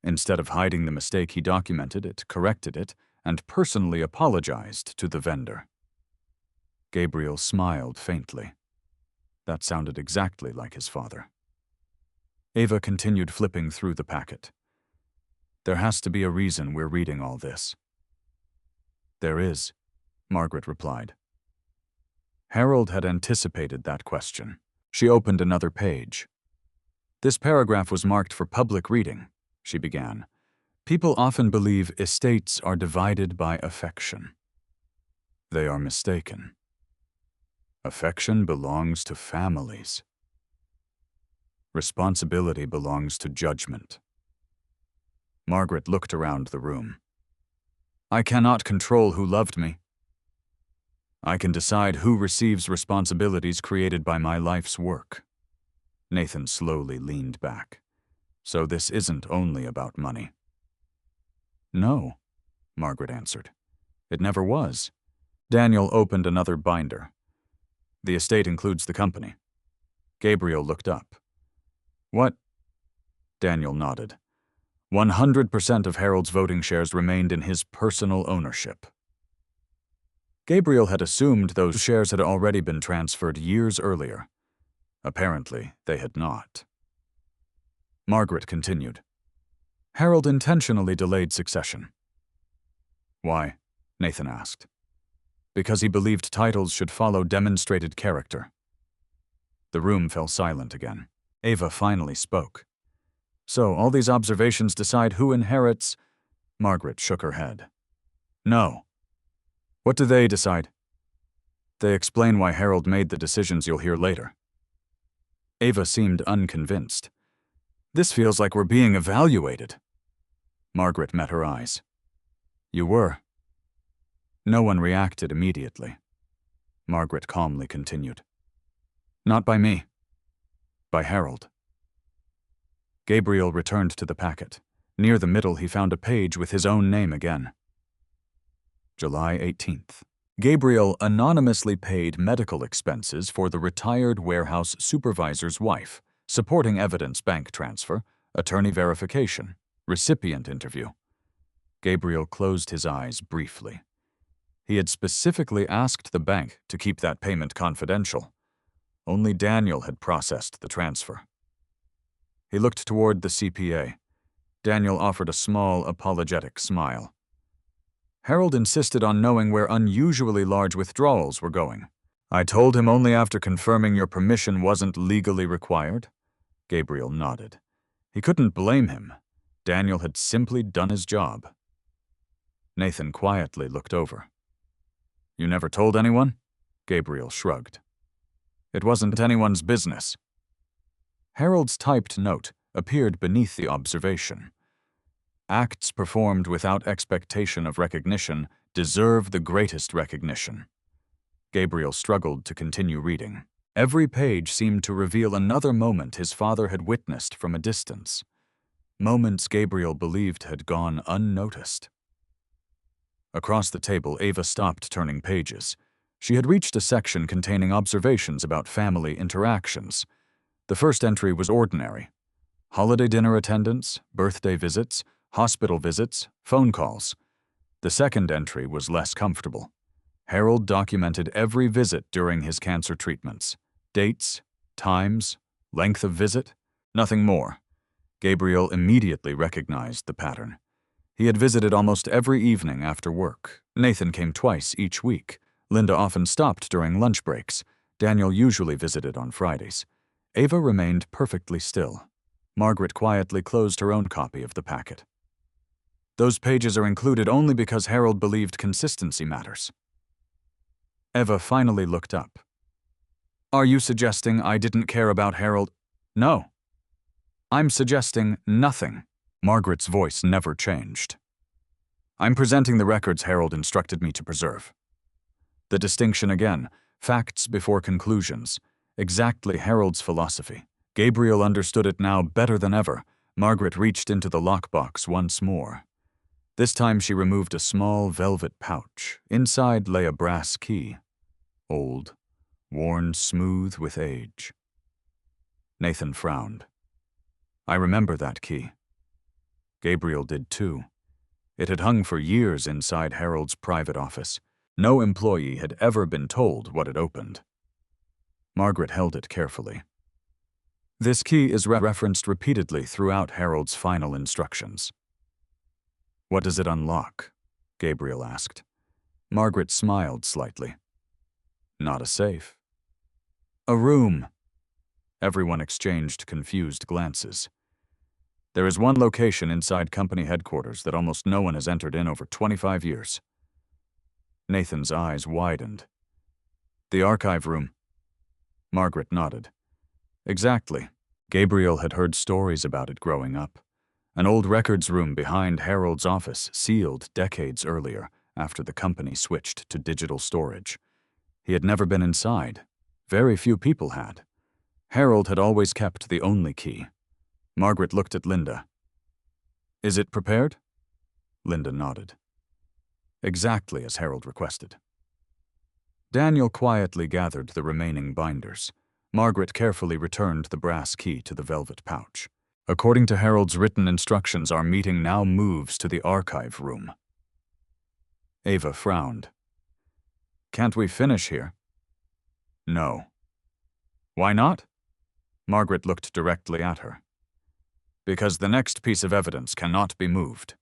Instead of hiding the mistake, he documented it, corrected it, and personally apologized to the vendor. Gabriel smiled faintly. That sounded exactly like his father. Ava continued flipping through the packet. "There has to be a reason we're reading all this." "There is," Margaret replied. Harold had anticipated that question. She opened another page. "This paragraph was marked for public reading," she began. "People often believe estates are divided by affection. They are mistaken. Affection belongs to families. Responsibility belongs to judgment." Margaret looked around the room. "I cannot control who loved me. I can decide who receives responsibilities created by my life's work." Nathan slowly leaned back. "So this isn't only about money." "No," Margaret answered. "It never was." Daniel opened another binder. "The estate includes the company." Gabriel looked up. "What?" Daniel nodded. 100% of Harold's voting shares remained in his personal ownership. Gabriel had assumed those shares had already been transferred years earlier. Apparently, they had not. Margaret continued. Harold intentionally delayed succession. Why? Nathan asked. Because he believed titles should follow demonstrated character. The room fell silent again. Ava finally spoke. So, all these observations decide who inherits? Margaret shook her head. No. What do they decide? They explain why Harold made the decisions you'll hear later. Ava seemed unconvinced. This feels like we're being evaluated. Margaret met her eyes. You were. No one reacted immediately. Margaret calmly continued. Not by me. By Harold. Gabriel returned to the packet. Near the middle, he found a page with his own name again. July 18th. Gabriel anonymously paid medical expenses for the retired warehouse supervisor's wife, supporting evidence bank transfer, attorney verification, recipient interview. Gabriel closed his eyes briefly. He had specifically asked the bank to keep that payment confidential. Only Daniel had processed the transfer. He looked toward the CPA. Daniel offered a small, apologetic smile. Harold insisted on knowing where unusually large withdrawals were going. I told him only after confirming your permission wasn't legally required. Gabriel nodded. He couldn't blame him. Daniel had simply done his job. Nathan quietly looked over. You never told anyone? Gabriel shrugged. It wasn't anyone's business. Harold's typed note appeared beneath the observation. Acts performed without expectation of recognition deserve the greatest recognition. Gabriel struggled to continue reading. Every page seemed to reveal another moment his father had witnessed from a distance. Moments Gabriel believed had gone unnoticed. Across the table, Ava stopped turning pages. She had reached a section containing observations about family interactions. The first entry was ordinary. Holiday dinner attendance, birthday visits, hospital visits, phone calls. The second entry was less comfortable. Harold documented every visit during his cancer treatments. Dates, times, length of visit, nothing more. Gabriel immediately recognized the pattern. He had visited almost every evening after work. Nathan came twice each week. Linda often stopped during lunch breaks. Daniel usually visited on Fridays. Ava remained perfectly still. Margaret quietly closed her own copy of the packet. Those pages are included only because Harold believed consistency matters. Eva finally looked up. Are you suggesting I didn't care about Harold? No. I'm suggesting nothing. Margaret's voice never changed. I'm presenting the records Harold instructed me to preserve. The distinction again, facts before conclusions, exactly Harold's philosophy. Gabriel understood it now better than ever. Margaret reached into the lockbox once more. This time she removed a small velvet pouch. Inside lay a brass key. Old, worn smooth with age. Nathan frowned. I remember that key. Gabriel did too. It had hung for years inside Harold's private office. No employee had ever been told what it opened. Margaret held it carefully. This key is referenced repeatedly throughout Harold's final instructions. What does it unlock? Gabriel asked. Margaret smiled slightly. Not a safe. A room. Everyone exchanged confused glances. There is one location inside company headquarters that almost no one has entered in over 25 years. Nathan's eyes widened. The archive room. Margaret nodded. Exactly. Gabriel had heard stories about it growing up. An old records room behind Harold's office, sealed decades earlier after the company switched to digital storage. He had never been inside. Very few people had. Harold had always kept the only key. Margaret looked at Linda. Is it prepared? Linda nodded. Exactly as Harold requested. Daniel quietly gathered the remaining binders. Margaret carefully returned the brass key to the velvet pouch. According to Harold's written instructions, our meeting now moves to the archive room. Ava frowned. Can't we finish here? No. Why not? Margaret looked directly at her. Because the next piece of evidence cannot be moved.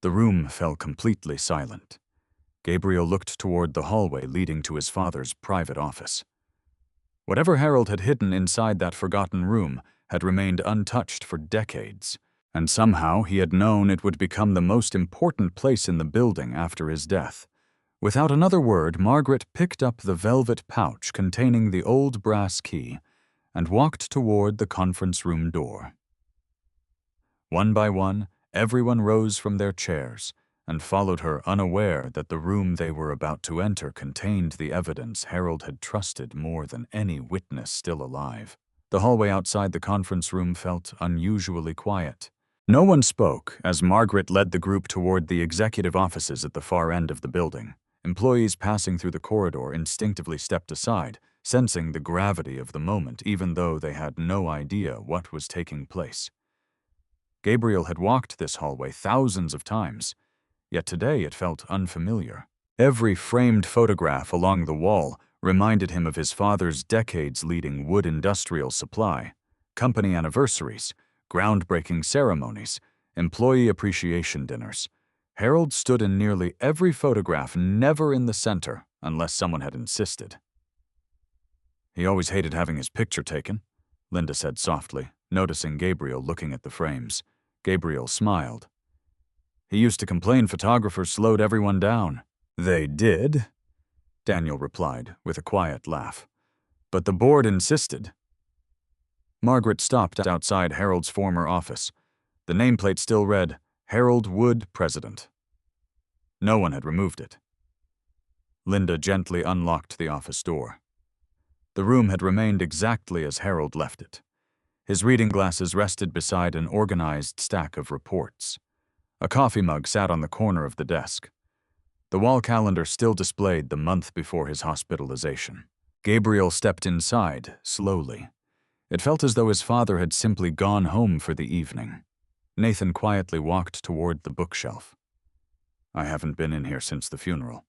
The room fell completely silent. Gabriel looked toward the hallway leading to his father's private office. Whatever Harold had hidden inside that forgotten room had remained untouched for decades, and somehow he had known it would become the most important place in the building after his death. Without another word, Margaret picked up the velvet pouch containing the old brass key and walked toward the conference room door. One by one, everyone rose from their chairs and followed her, unaware that the room they were about to enter contained the evidence Harold had trusted more than any witness still alive. The hallway outside the conference room felt unusually quiet. No one spoke as Margaret led the group toward the executive offices at the far end of the building. Employees passing through the corridor instinctively stepped aside, sensing the gravity of the moment even though they had no idea what was taking place. Gabriel had walked this hallway thousands of times, yet today it felt unfamiliar. Every framed photograph along the wall reminded him of his father's decades-leading wood industrial supply, company anniversaries, groundbreaking ceremonies, employee appreciation dinners. Harold stood in nearly every photograph, never in the center, unless someone had insisted. He always hated having his picture taken, Linda said softly, noticing Gabriel looking at the frames. Gabriel smiled. He used to complain photographers slowed everyone down. They did, Daniel replied with a quiet laugh. But the board insisted. Margaret stopped outside Harold's former office. The nameplate still read, Harold Wood, President. No one had removed it. Linda gently unlocked the office door. The room had remained exactly as Harold left it. His reading glasses rested beside an organized stack of reports. A coffee mug sat on the corner of the desk. The wall calendar still displayed the month before his hospitalization. Gabriel stepped inside, slowly. It felt as though his father had simply gone home for the evening. Nathan quietly walked toward the bookshelf. I haven't been in here since the funeral.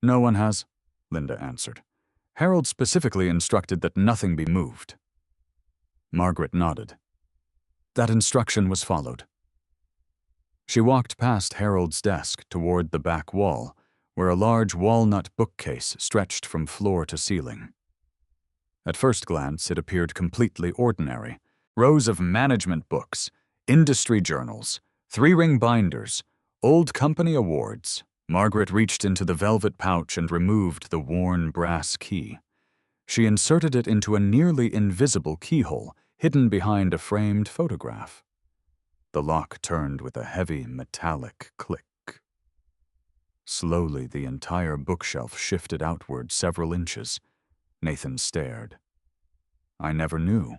No one has, Linda answered. Harold specifically instructed that nothing be moved. Margaret nodded. That instruction was followed. She walked past Harold's desk toward the back wall, where a large walnut bookcase stretched from floor to ceiling. At first glance, it appeared completely ordinary. Rows of management books, industry journals, three-ring binders, old company awards. Margaret reached into the velvet pouch and removed the worn brass key. She inserted it into a nearly invisible keyhole hidden behind a framed photograph. The lock turned with a heavy metallic click. Slowly, the entire bookshelf shifted outward several inches. Nathan stared. I never knew.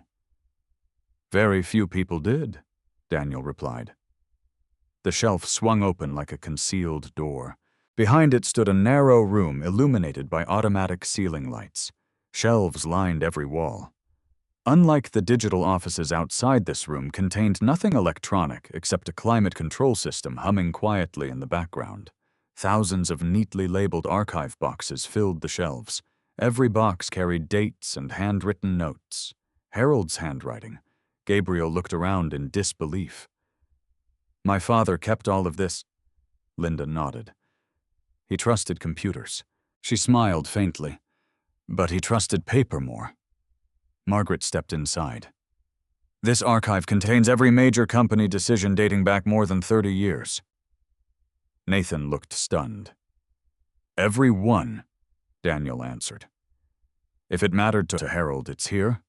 Very few people did, Daniel replied. The shelf swung open like a concealed door. Behind it stood a narrow room illuminated by automatic ceiling lights. Shelves lined every wall. Unlike the digital offices outside this room, contained nothing electronic except a climate control system humming quietly in the background. Thousands of neatly labeled archive boxes filled the shelves. Every box carried dates and handwritten notes. Harold's handwriting. Gabriel looked around in disbelief. My father kept all of this. Linda nodded. He trusted computers. She smiled faintly. But he trusted paper more. Margaret stepped inside. This archive contains every major company decision dating back more than 30 years. Nathan looked stunned. Every one, Daniel answered. If it mattered to Harold, it's here.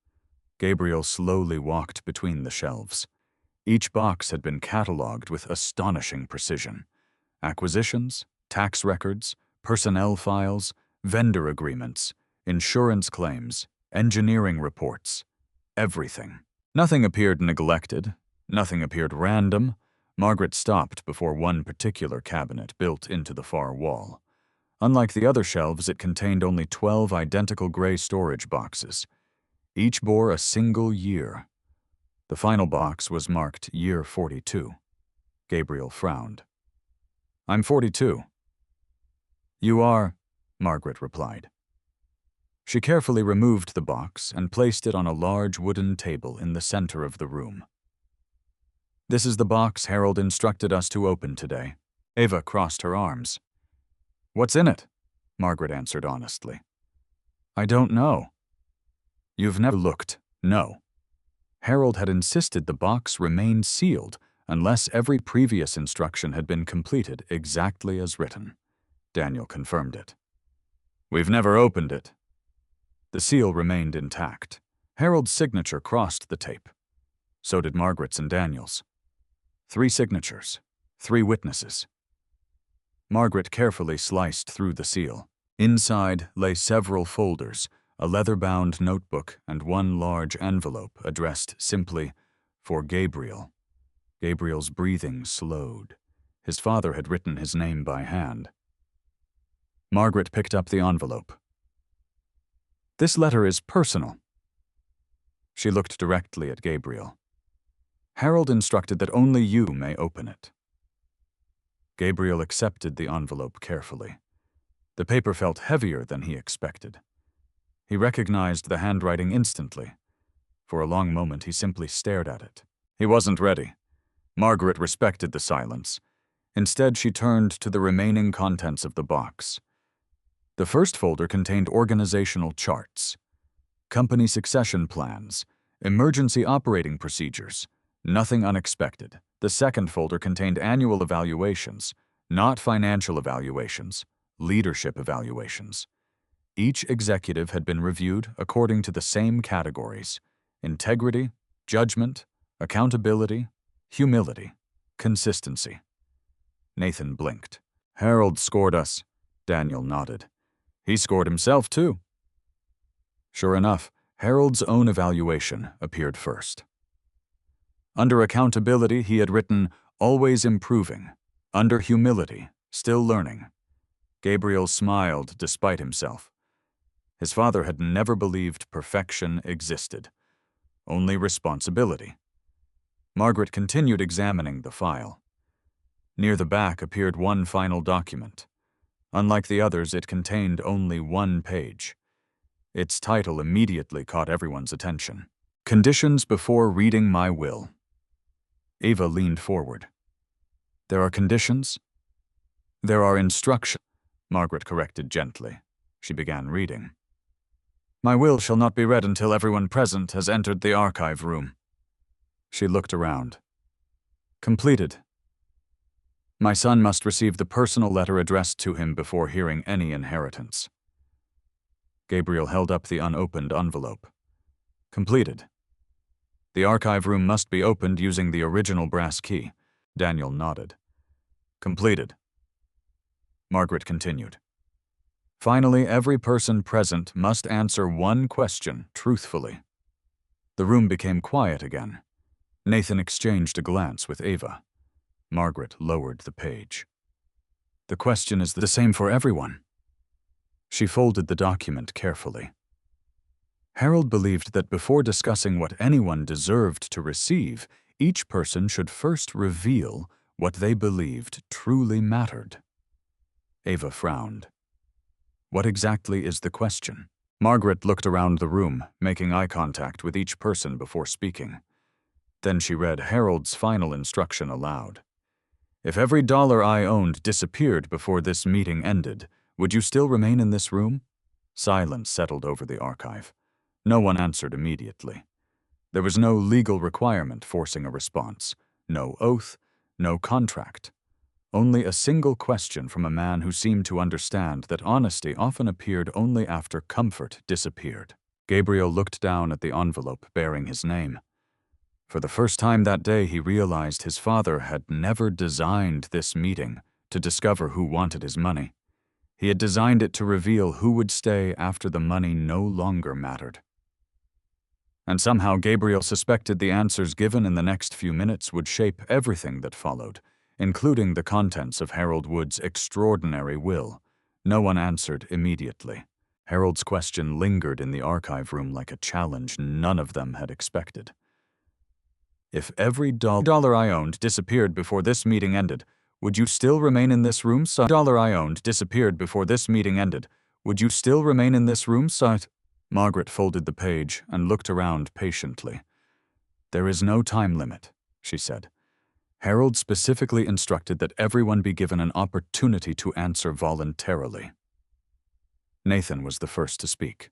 Gabriel slowly walked between the shelves. Each box had been catalogued with astonishing precision. Acquisitions, tax records, personnel files, vendor agreements, insurance claims, engineering reports, everything. Nothing appeared neglected, nothing appeared random. Margaret stopped before one particular cabinet built into the far wall. Unlike the other shelves, it contained only 12 identical gray storage boxes. Each bore a single year. The final box was marked year 42. Gabriel frowned. I'm 42. You are? Margaret replied. She carefully removed the box and placed it on a large wooden table in the center of the room. "This is the box Harold instructed us to open today." Ava crossed her arms. "What's in it?" Margaret answered honestly. "I don't know." "You've never looked?" "No." Harold had insisted the box remain sealed unless every previous instruction had been completed exactly as written. Daniel confirmed it. "We've never opened it." The seal remained intact. Harold's signature crossed the tape. So did Margaret's and Daniel's. 3 signatures, 3 witnesses. Margaret carefully sliced through the seal. Inside lay several folders, a leather-bound notebook, and one large envelope addressed simply, "For Gabriel." Gabriel's breathing slowed. His father had written his name by hand. Margaret picked up the envelope. "This letter is personal." She looked directly at Gabriel. "Harold instructed that only you may open it." Gabriel accepted the envelope carefully. The paper felt heavier than he expected. He recognized the handwriting instantly. For a long moment, he simply stared at it. He wasn't ready. Margaret respected the silence. Instead, she turned to the remaining contents of the box. The first folder contained organizational charts, company succession plans, emergency operating procedures, nothing unexpected. The second folder contained annual evaluations, not financial evaluations, leadership evaluations. Each executive had been reviewed according to the same categories: integrity, judgment, accountability, humility, consistency. Nathan blinked. "Harold scored us." Daniel nodded. "He scored himself, too." Sure enough, Harold's own evaluation appeared first. Under accountability, he had written, "Always improving." Under humility, "Still learning." Gabriel smiled despite himself. His father had never believed perfection existed, only responsibility. Margaret continued examining the file. Near the back appeared one final document. Unlike the others, it contained only 1 page. Its title immediately caught everyone's attention: "Conditions before reading my will." Ava leaned forward. "There are conditions?" "There are instructions," Margaret corrected gently. She began reading. "My will shall not be read until everyone present has entered the archive room." She looked around. "Completed. My son must receive the personal letter addressed to him before hearing any inheritance." Gabriel held up the unopened envelope. "Completed. The archive room must be opened using the original brass key." Daniel nodded. "Completed." Margaret continued. "Finally, every person present must answer 1 question truthfully." The room became quiet again. Nathan exchanged a glance with Ava. Margaret lowered the page. "The question is the same for everyone." She folded the document carefully. Harold believed that before discussing what anyone deserved to receive, each person should first reveal what they believed truly mattered. Ava frowned. "What exactly is the question?" Margaret looked around the room, making eye contact with each person before speaking. Then she read Harold's final instruction aloud. "If every dollar I owned disappeared before this meeting ended, would you still remain in this room?" Silence settled over the archive. No one answered immediately. There was no legal requirement forcing a response, no oath, no contract. Only a single question from a man who seemed to understand that honesty often appeared only after comfort disappeared. Gabriel looked down at the envelope bearing his name. For the first time that day, he realized his father had never designed this meeting to discover who wanted his money. He had designed it to reveal who would stay after the money no longer mattered. And somehow Gabriel suspected the answers given in the next few minutes would shape everything that followed, including the contents of Harold Wood's extraordinary will. No one answered immediately. Harold's question lingered in the archive room like a challenge none of them had expected. "If every dollar I owned disappeared before this meeting ended, would you still remain in this room? Dollar I owned disappeared before this meeting ended, Would you still remain in this room, sir? Margaret folded the page and looked around patiently. There is no time limit, she said. Harold specifically instructed that everyone be given an opportunity to answer voluntarily. Nathan was the first to speak.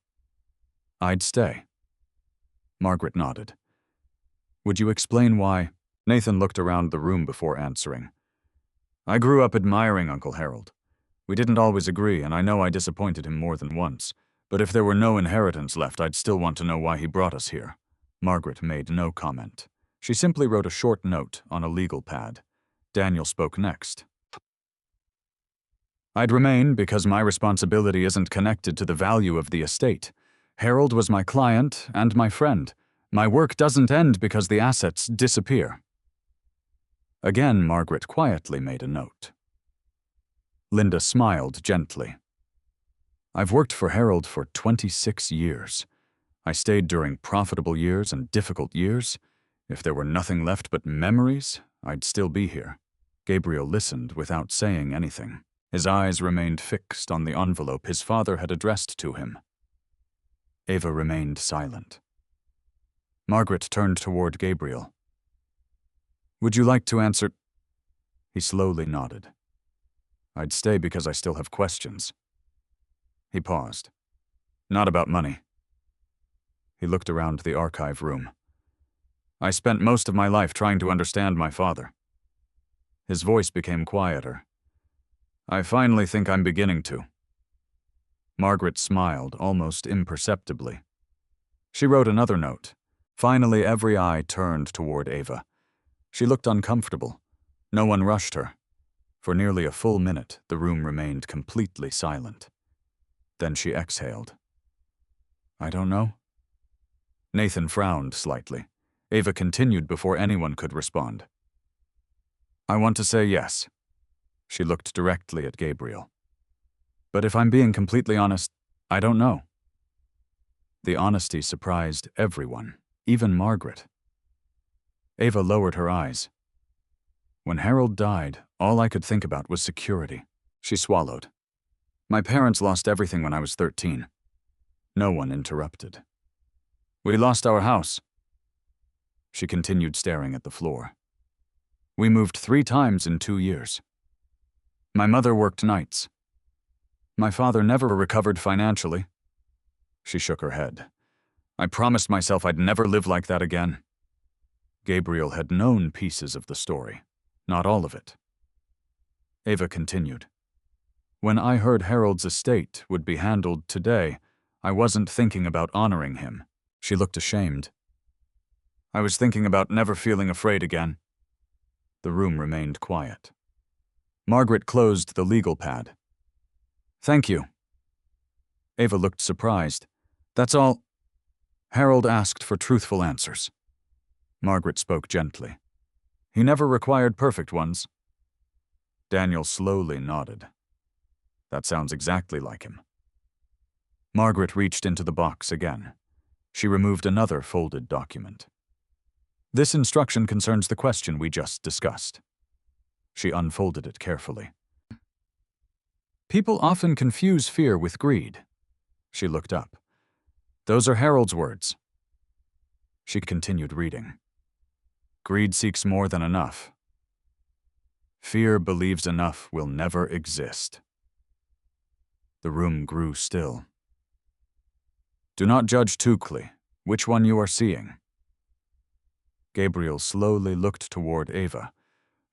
I'd stay. Margaret nodded. Would you explain why? Nathan looked around the room before answering. I grew up admiring Uncle Harold. We didn't always agree, and I know I disappointed him more than once. But if there were no inheritance left, I'd still want to know why he brought us here. Margaret made no comment. She simply wrote a short note on a legal pad. Daniel spoke next. I'd remain because my responsibility isn't connected to the value of the estate. Harold was my client and my friend. My work doesn't end because the assets disappear. Again, Margaret quietly made a note. Linda smiled gently. I've worked for Harold for 26 years. I stayed during profitable years and difficult years. If there were nothing left but memories, I'd still be here. Gabriel listened without saying anything. His eyes remained fixed on the envelope his father had addressed to him. Ava remained silent. Margaret turned toward Gabriel. Would you like to answer? He slowly nodded. I'd stay because I still have questions. He paused. Not about money. He looked around the archive room. I spent most of my life trying to understand my father. His voice became quieter. I finally think I'm beginning to. Margaret smiled, almost imperceptibly. She wrote another note. Finally, every eye turned toward Ava. She looked uncomfortable. No one rushed her. For nearly a full minute, the room remained completely silent. Then she exhaled. I don't know. Nathan frowned slightly. Ava continued before anyone could respond. I want to say yes. She looked directly at Gabriel. But if I'm being completely honest, I don't know. The honesty surprised everyone, even Margaret. Ava lowered her eyes. When Harold died, all I could think about was security. She swallowed. My parents lost everything when I was 13. No one interrupted. We lost our house. She continued staring at the floor. We moved 3 times in 2 years. My mother worked nights. My father never recovered financially. She shook her head. I promised myself I'd never live like that again. Gabriel had known pieces of the story, not all of it. Ava continued. When I heard Harold's estate would be handled today, I wasn't thinking about honoring him. She looked ashamed. I was thinking about never feeling afraid again. The room remained quiet. Margaret closed the legal pad. Thank you. Ava looked surprised. That's all. Harold asked for truthful answers. Margaret spoke gently. He never required perfect ones. Daniel slowly nodded. That sounds exactly like him. Margaret reached into the box again. She removed another folded document. This instruction concerns the question we just discussed. She unfolded it carefully. People often confuse fear with greed. She looked up. Those are Harold's words. She continued reading. Greed seeks more than enough. Fear believes enough will never exist. The room grew still. Do not judge too quickly which one you are seeing. Gabriel slowly looked toward Ava.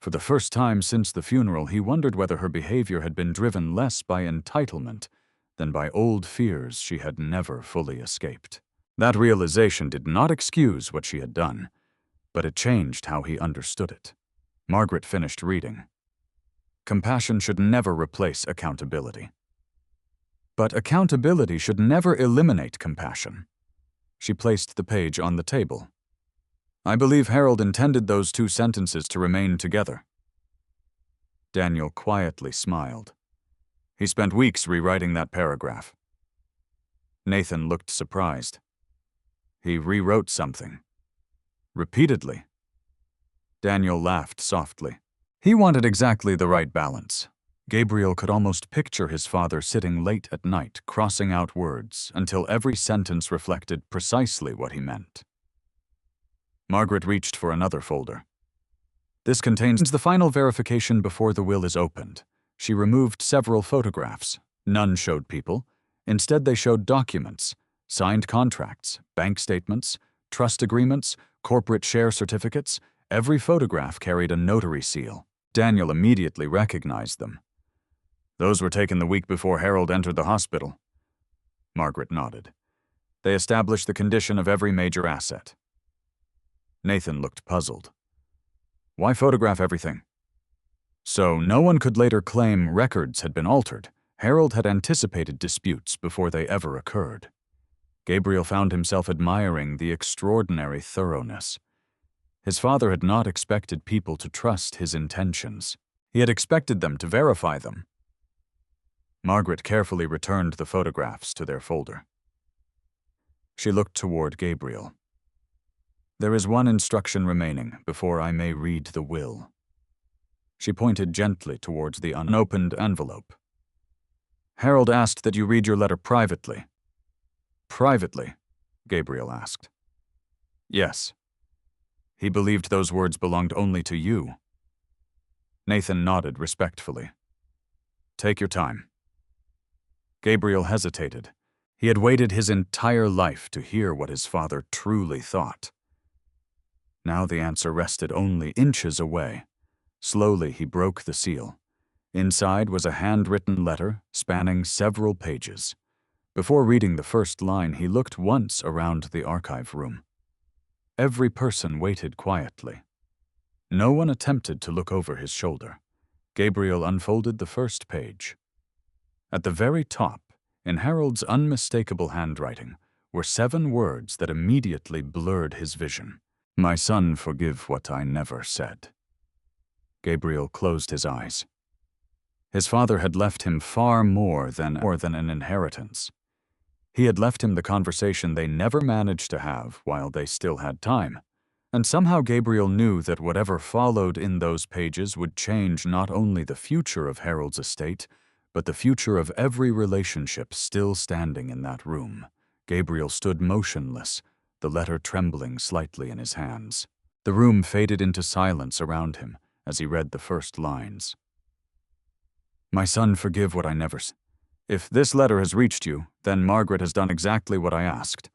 For the first time since the funeral, he wondered whether her behavior had been driven less by entitlement than by old fears she had never fully escaped. That realization did not excuse what she had done, but it changed how he understood it. Margaret finished reading. Compassion should never replace accountability. But accountability should never eliminate compassion. She placed the page on the table. I believe Harold intended those 2 sentences to remain together. Daniel quietly smiled. He spent weeks rewriting that paragraph. Nathan looked surprised. He rewrote something. Repeatedly. Daniel laughed softly. He wanted exactly the right balance. Gabriel could almost picture his father sitting late at night, crossing out words until every sentence reflected precisely what he meant. Margaret reached for another folder. This contains the final verification before the will is opened. She removed several photographs. None showed people. Instead, they showed documents, signed contracts, bank statements, trust agreements, corporate share certificates. Every photograph carried a notary seal. Daniel immediately recognized them. Those were taken the week before Harold entered the hospital. Margaret nodded. They established the condition of every major asset. Nathan looked puzzled. Why photograph everything? So no one could later claim records had been altered. Harold had anticipated disputes before they ever occurred. Gabriel found himself admiring the extraordinary thoroughness. His father had not expected people to trust his intentions. He had expected them to verify them. Margaret carefully returned the photographs to their folder. She looked toward Gabriel. There is one instruction remaining before I may read the will. She pointed gently towards the unopened envelope. Harold asked that you read your letter privately. Privately? Gabriel asked. Yes. He believed those words belonged only to you. Nathan nodded respectfully. Take your time. Gabriel hesitated. He had waited his entire life to hear what his father truly thought. Now the answer rested only inches away. Slowly he broke the seal. Inside was a handwritten letter spanning several pages. Before reading the first line, he looked once around the archive room. Every person waited quietly. No one attempted to look over his shoulder. Gabriel unfolded the first page. At the very top, in Harold's unmistakable handwriting, were 7 words that immediately blurred his vision. My son, forgive what I never said. Gabriel closed his eyes. His father had left him far more than an inheritance. He had left him the conversation they never managed to have while they still had time. And somehow Gabriel knew that whatever followed in those pages would change not only the future of Harold's estate, but the future of every relationship still standing in that room. Gabriel stood motionless, the letter trembling slightly in his hands. The room faded into silence around him as he read the first lines. My son, forgive what I never said. If this letter has reached you, then Margaret has done exactly what I asked.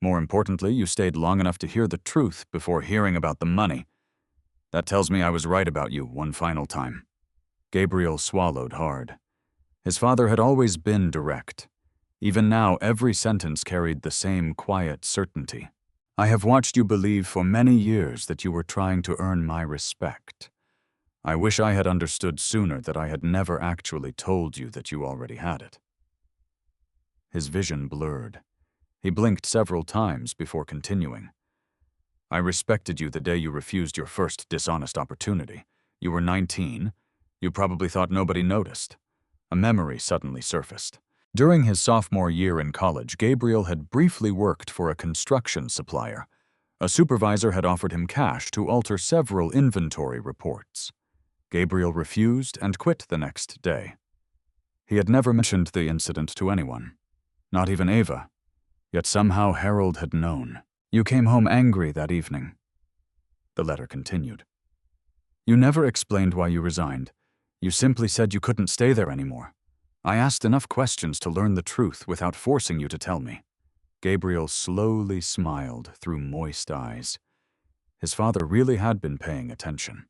More importantly, you stayed long enough to hear the truth before hearing about the money. That tells me I was right about you one final time. Gabriel swallowed hard. His father had always been direct. Even now, every sentence carried the same quiet certainty. I have watched you believe for many years that you were trying to earn my respect. I wish I had understood sooner that I had never actually told you that you already had it. His vision blurred. He blinked several times before continuing. I respected you the day you refused your first dishonest opportunity. You were 19. You probably thought nobody noticed. A memory suddenly surfaced. During his sophomore year in college, Gabriel had briefly worked for a construction supplier. A supervisor had offered him cash to alter several inventory reports. Gabriel refused and quit the next day. He had never mentioned the incident to anyone, not even Ava. Yet somehow Harold had known. You came home angry that evening. The letter continued. You never explained why you resigned. You simply said you couldn't stay there anymore. I asked enough questions to learn the truth without forcing you to tell me. Gabriel slowly smiled through moist eyes. His father really had been paying attention.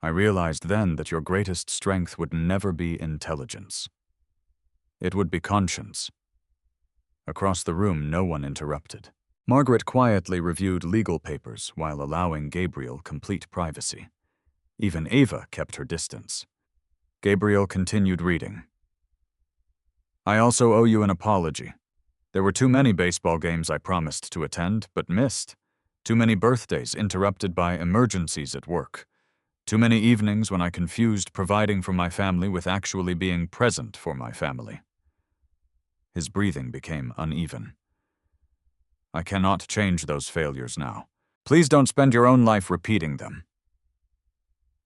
I realized then that your greatest strength would never be intelligence. It would be conscience. Across the room, no one interrupted. Margaret quietly reviewed legal papers while allowing Gabriel complete privacy. Even Ava kept her distance. Gabriel continued reading. I also owe you an apology. There were too many baseball games I promised to attend, but missed. Too many birthdays interrupted by emergencies at work. Too many evenings when I confused providing for my family with actually being present for my family. His breathing became uneven. I cannot change those failures now. Please don't spend your own life repeating them.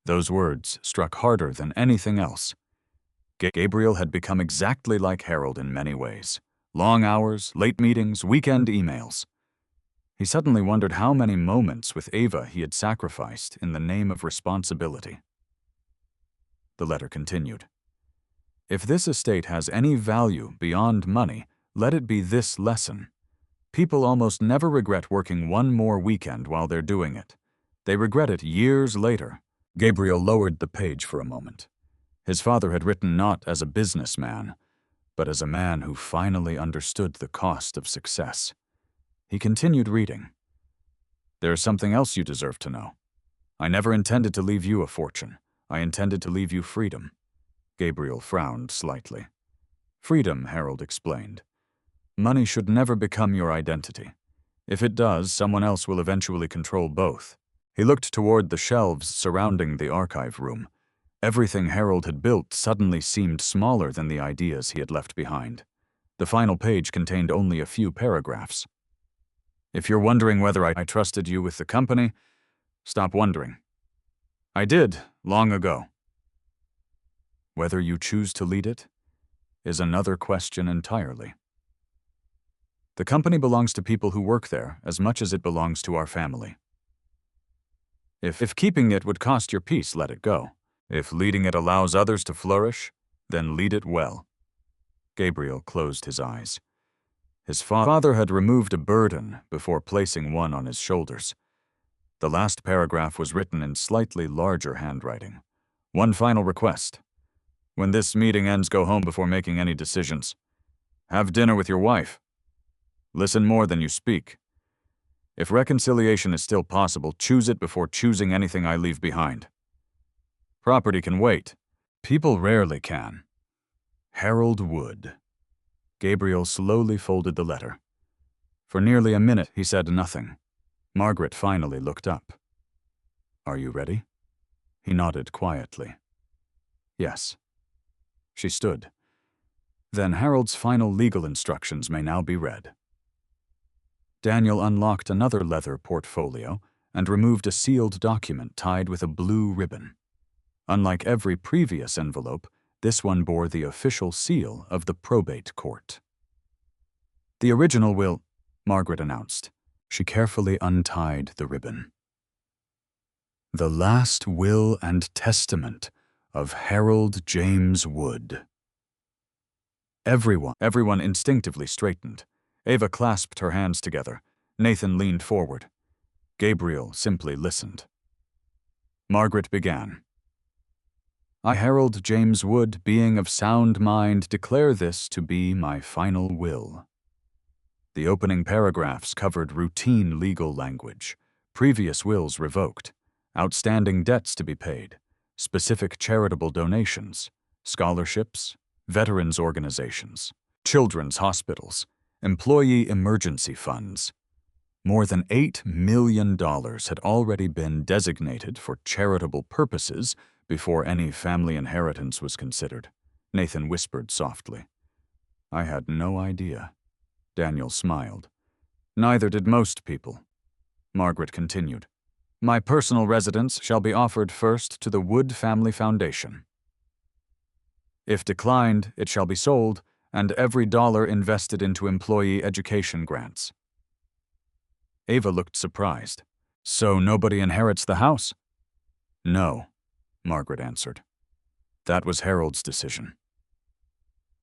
Those words struck harder than anything else. Gabriel had become exactly like Harold in many ways. Long hours, late meetings, weekend emails. He suddenly wondered how many moments with Ava he had sacrificed in the name of responsibility. The letter continued. If this estate has any value beyond money, let it be this lesson. People almost never regret working one more weekend while they're doing it. They regret it years later. Gabriel lowered the page for a moment. His father had written not as a businessman, but as a man who finally understood the cost of success. He continued reading. There's something else you deserve to know. I never intended to leave you a fortune. I intended to leave you freedom. Gabriel frowned slightly. Freedom, Harold explained. Money should never become your identity. If it does, someone else will eventually control both. He looked toward the shelves surrounding the archive room. Everything Harold had built suddenly seemed smaller than the ideas he had left behind. The final page contained only a few paragraphs. If you're wondering whether I trusted you with the company, stop wondering. I did, long ago. Whether you choose to lead it is another question entirely. The company belongs to people who work there as much as it belongs to our family. If keeping it would cost your peace, let it go. If leading it allows others to flourish, then lead it well. Gabriel closed his eyes. His father had removed a burden before placing one on his shoulders. The last paragraph was written in slightly larger handwriting. One final request. When this meeting ends, go home before making any decisions. Have dinner with your wife. Listen more than you speak. If reconciliation is still possible, choose it before choosing anything I leave behind. Property can wait. People rarely can. Harold Wood. Gabriel slowly folded the letter. For nearly a minute, he said nothing. Margaret finally looked up. Are you ready? He nodded quietly. Yes. She stood. Then Harold's final legal instructions may now be read. Daniel unlocked another leather portfolio and removed a sealed document tied with a blue ribbon. Unlike every previous envelope, this one bore the official seal of the probate court. The original will, Margaret announced. She carefully untied the ribbon. The last will and testament of Harold James Wood. Everyone instinctively straightened. Ava clasped her hands together. Nathan leaned forward. Gabriel simply listened. Margaret began. I, Harold James Wood, being of sound mind, declare this to be my final will. The opening paragraphs covered routine legal language, previous wills revoked, outstanding debts to be paid, specific charitable donations, scholarships, veterans organizations, children's hospitals, employee emergency funds. More than $8 million had already been designated for charitable purposes before any family inheritance was considered. Nathan whispered softly. I had no idea. Daniel smiled. Neither did most people. Margaret continued. My personal residence shall be offered first to the Wood Family Foundation. If declined, it shall be sold, and every dollar invested into employee education grants. Ava looked surprised. So nobody inherits the house? No, Margaret answered. That was Harold's decision.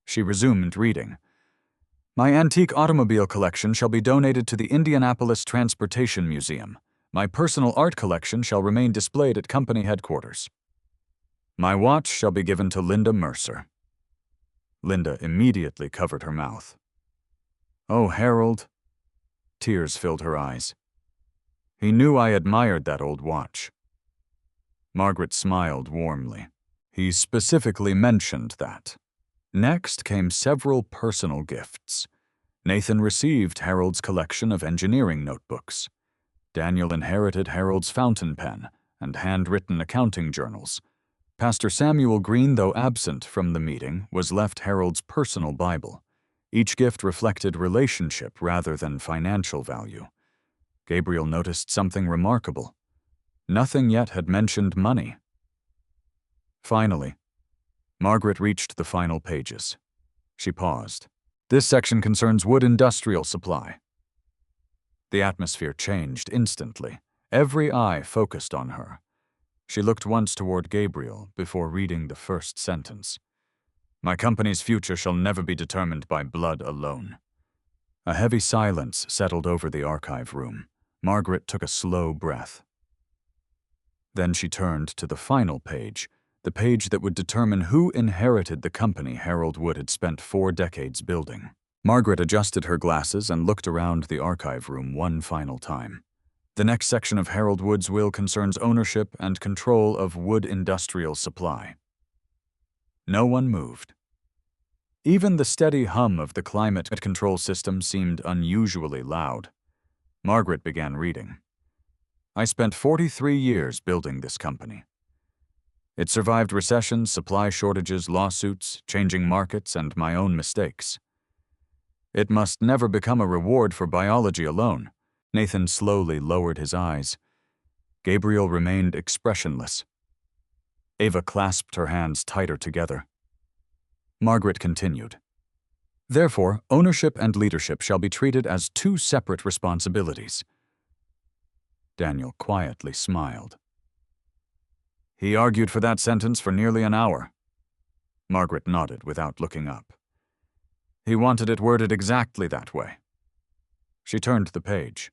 She resumed reading. My antique automobile collection shall be donated to the Indianapolis Transportation Museum. My personal art collection shall remain displayed at company headquarters. My watch shall be given to Linda Mercer. Linda immediately covered her mouth. Oh, Harold. Tears filled her eyes. He knew I admired that old watch. Margaret smiled warmly. He specifically mentioned that. Next came several personal gifts. Nathan received Harold's collection of engineering notebooks. Daniel inherited Harold's fountain pen and handwritten accounting journals. Pastor Samuel Green, though absent from the meeting, was left Harold's personal Bible. Each gift reflected relationship rather than financial value. Gabriel noticed something remarkable. Nothing yet had mentioned money. Finally, Margaret reached the final pages. She paused. This section concerns Wood Industrial Supply. The atmosphere changed instantly. Every eye focused on her. She looked once toward Gabriel before reading the first sentence. My company's future shall never be determined by blood alone. A heavy silence settled over the archive room. Margaret took a slow breath. Then she turned to the final page, the page that would determine who inherited the company Harold Wood had spent 4 decades building. Margaret adjusted her glasses and looked around the archive room one final time. The next section of Harold Wood's will concerns ownership and control of Wood Industrial Supply. No one moved. Even the steady hum of the climate control system seemed unusually loud. Margaret began reading. I spent 43 years building this company. It survived recessions, supply shortages, lawsuits, changing markets, and my own mistakes. It must never become a reward for biology alone. Nathan slowly lowered his eyes. Gabriel remained expressionless. Ava clasped her hands tighter together. Margaret continued. Therefore, ownership and leadership shall be treated as 2 separate responsibilities. Daniel quietly smiled. He argued for that sentence for nearly an hour. Margaret nodded without looking up. He wanted it worded exactly that way. She turned the page.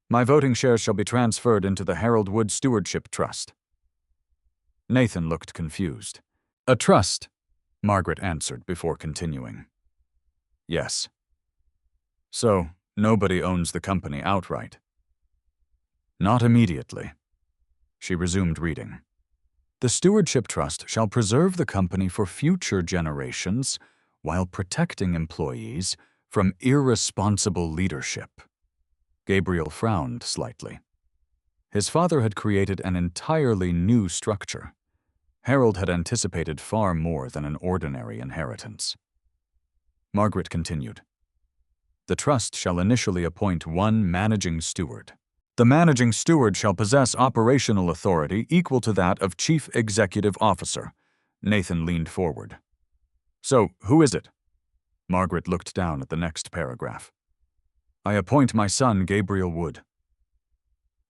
My voting shares shall be transferred into the Harold Wood Stewardship Trust. Nathan looked confused. A trust, Margaret answered before continuing. Yes. So, nobody owns the company outright. Not immediately. She resumed reading. The Stewardship Trust shall preserve the company for future generations while protecting employees from irresponsible leadership. Gabriel frowned slightly. His father had created an entirely new structure. Harold had anticipated far more than an ordinary inheritance. Margaret continued. The trust shall initially appoint 1 managing steward. The managing steward shall possess operational authority equal to that of Chief Executive Officer. Nathan leaned forward. So, who is it? Margaret looked down at the next paragraph. I appoint my son, Gabriel Wood.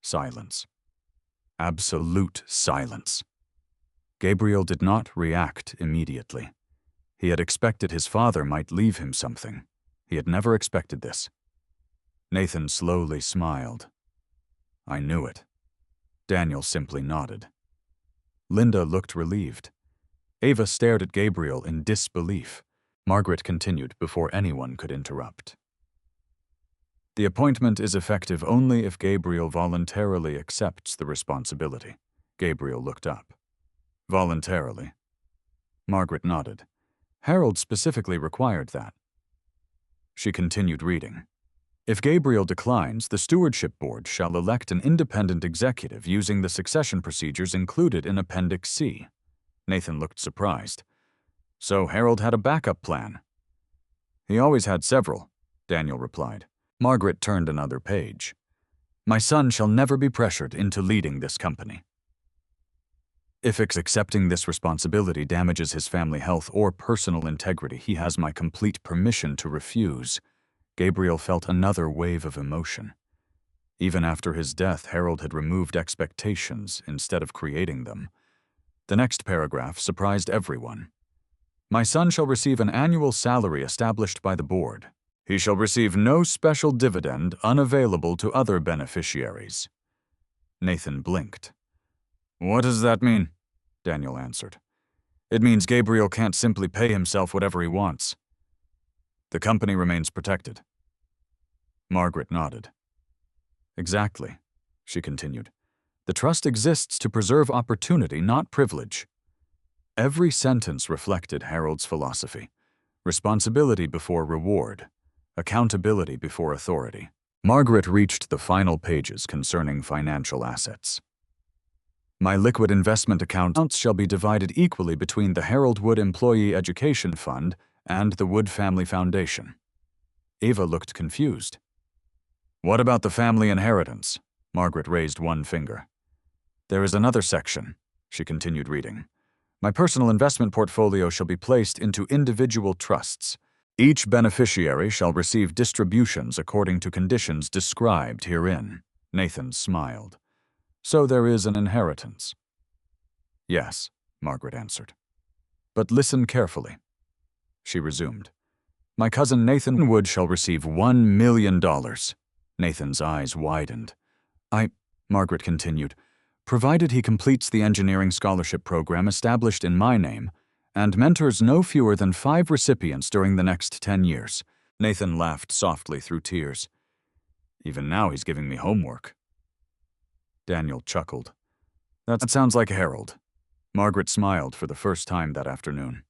Silence. Absolute silence. Gabriel did not react immediately. He had expected his father might leave him something. He had never expected this. Nathan slowly smiled. I knew it. Daniel simply nodded. Linda looked relieved. Ava stared at Gabriel in disbelief. Margaret continued before anyone could interrupt. The appointment is effective only if Gabriel voluntarily accepts the responsibility. Gabriel looked up. Voluntarily. Margaret nodded. Harold specifically required that. She continued reading. If Gabriel declines, the Stewardship Board shall elect an independent executive using the succession procedures included in Appendix C. Nathan looked surprised. So Harold had a backup plan. He always had several, Daniel replied. Margaret turned another page. My son shall never be pressured into leading this company. If accepting this responsibility damages his family health or personal integrity, he has my complete permission to refuse. Gabriel felt another wave of emotion. Even after his death, Harold had removed expectations instead of creating them. The next paragraph surprised everyone. My son shall receive an annual salary established by the board. He shall receive no special dividend unavailable to other beneficiaries. Nathan blinked. What does that mean? Daniel answered. It means Gabriel can't simply pay himself whatever he wants. The company remains protected. Margaret nodded. Exactly, she continued. The trust exists to preserve opportunity, not privilege. Every sentence reflected Harold's philosophy. Responsibility before reward. Accountability before authority. Margaret reached the final pages concerning financial assets. My liquid investment accounts shall be divided equally between the Harold Wood Employee Education Fund and the Wood Family Foundation. Ava looked confused. What about the family inheritance? Margaret raised one finger. There is another section, she continued reading. My personal investment portfolio shall be placed into individual trusts. Each beneficiary shall receive distributions according to conditions described herein. Nathan smiled. So there is an inheritance. Yes, Margaret answered. But listen carefully. She resumed. My cousin Nathan Wood shall receive $1 million. Nathan's eyes widened. Margaret continued, provided he completes the engineering scholarship program established in my name and mentors no fewer than 5 recipients during the next 10 years. Nathan laughed softly through tears. Even now he's giving me homework. Daniel chuckled. That sounds like Harold. Margaret smiled for the first time that afternoon.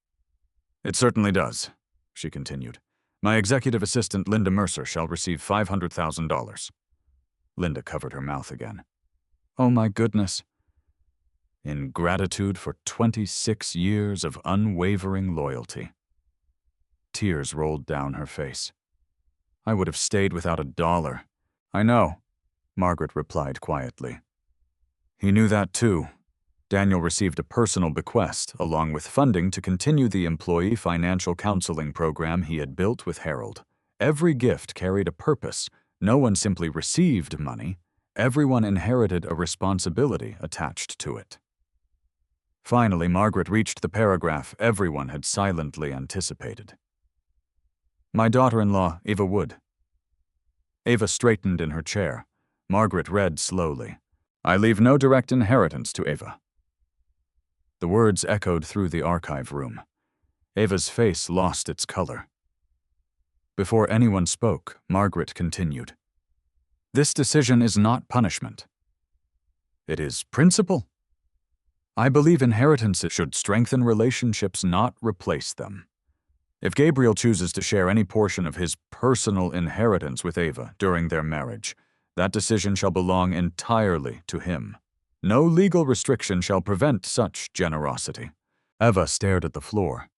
It certainly does, she continued. My executive assistant, Linda Mercer, shall receive $500,000. Linda covered her mouth again. Oh my goodness. In gratitude for 26 years of unwavering loyalty. Tears rolled down her face. I would have stayed without $1. I know, Margaret replied quietly. He knew that too. Daniel received a personal bequest, along with funding to continue the employee financial counseling program he had built with Harold. Every gift carried a purpose. No one simply received money. Everyone inherited a responsibility attached to it. Finally, Margaret reached the paragraph everyone had silently anticipated. My daughter-in-law, Ava Wood. Ava straightened in her chair. Margaret read slowly. I leave no direct inheritance to Ava. The words echoed through the archive room. Ava's face lost its color. Before anyone spoke, Margaret continued. This decision is not punishment. It is principle. I believe inheritances should strengthen relationships, not replace them. If Gabriel chooses to share any portion of his personal inheritance with Ava during their marriage, that decision shall belong entirely to him. No legal restriction shall prevent such generosity. Eva stared at the floor.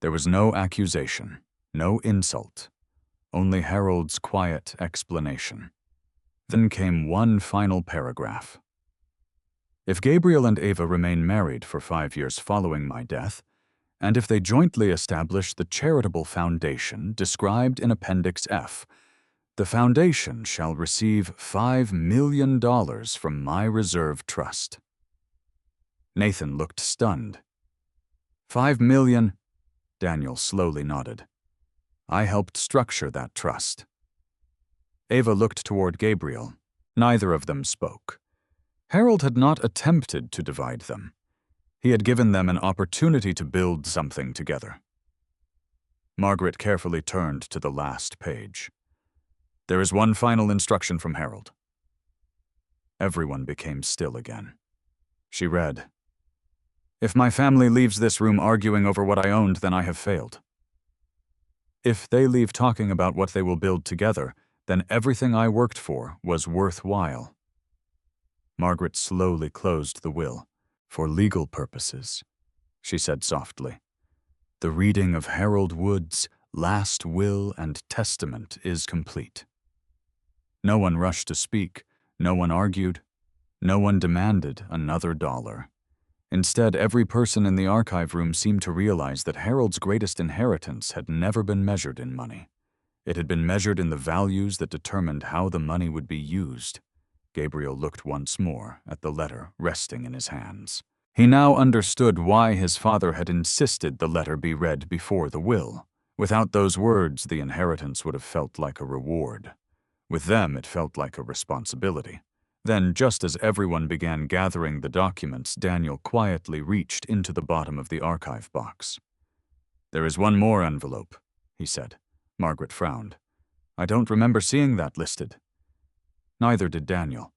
There was no accusation, no insult, only Harold's quiet explanation. Then came one final paragraph. If Gabriel and Ava remain married for 5 years following my death, and if they jointly establish the charitable foundation described in Appendix F, the foundation shall receive $5 million from my reserve trust. Nathan looked stunned. $5 million? Daniel slowly nodded. I helped structure that trust. Ava looked toward Gabriel. Neither of them spoke. Harold had not attempted to divide them. He had given them an opportunity to build something together. Margaret carefully turned to the last page. There is one final instruction from Harold. Everyone became still again. She read, If my family leaves this room arguing over what I owned, then I have failed. If they leave talking about what they will build together, then everything I worked for was worthwhile. Margaret slowly closed the will. For legal purposes, she said softly, the reading of Harold Wood's last will and testament is complete. No one rushed to speak, no one argued, no one demanded another dollar. Instead, every person in the archive room seemed to realize that Harold's greatest inheritance had never been measured in money. It had been measured in the values that determined how the money would be used. Gabriel looked once more at the letter resting in his hands. He now understood why his father had insisted the letter be read before the will. Without those words, the inheritance would have felt like a reward. With them, it felt like a responsibility. Then, just as everyone began gathering the documents, Daniel quietly reached into the bottom of the archive box. There is one more envelope, he said. Margaret frowned. I don't remember seeing that listed. Neither did Daniel.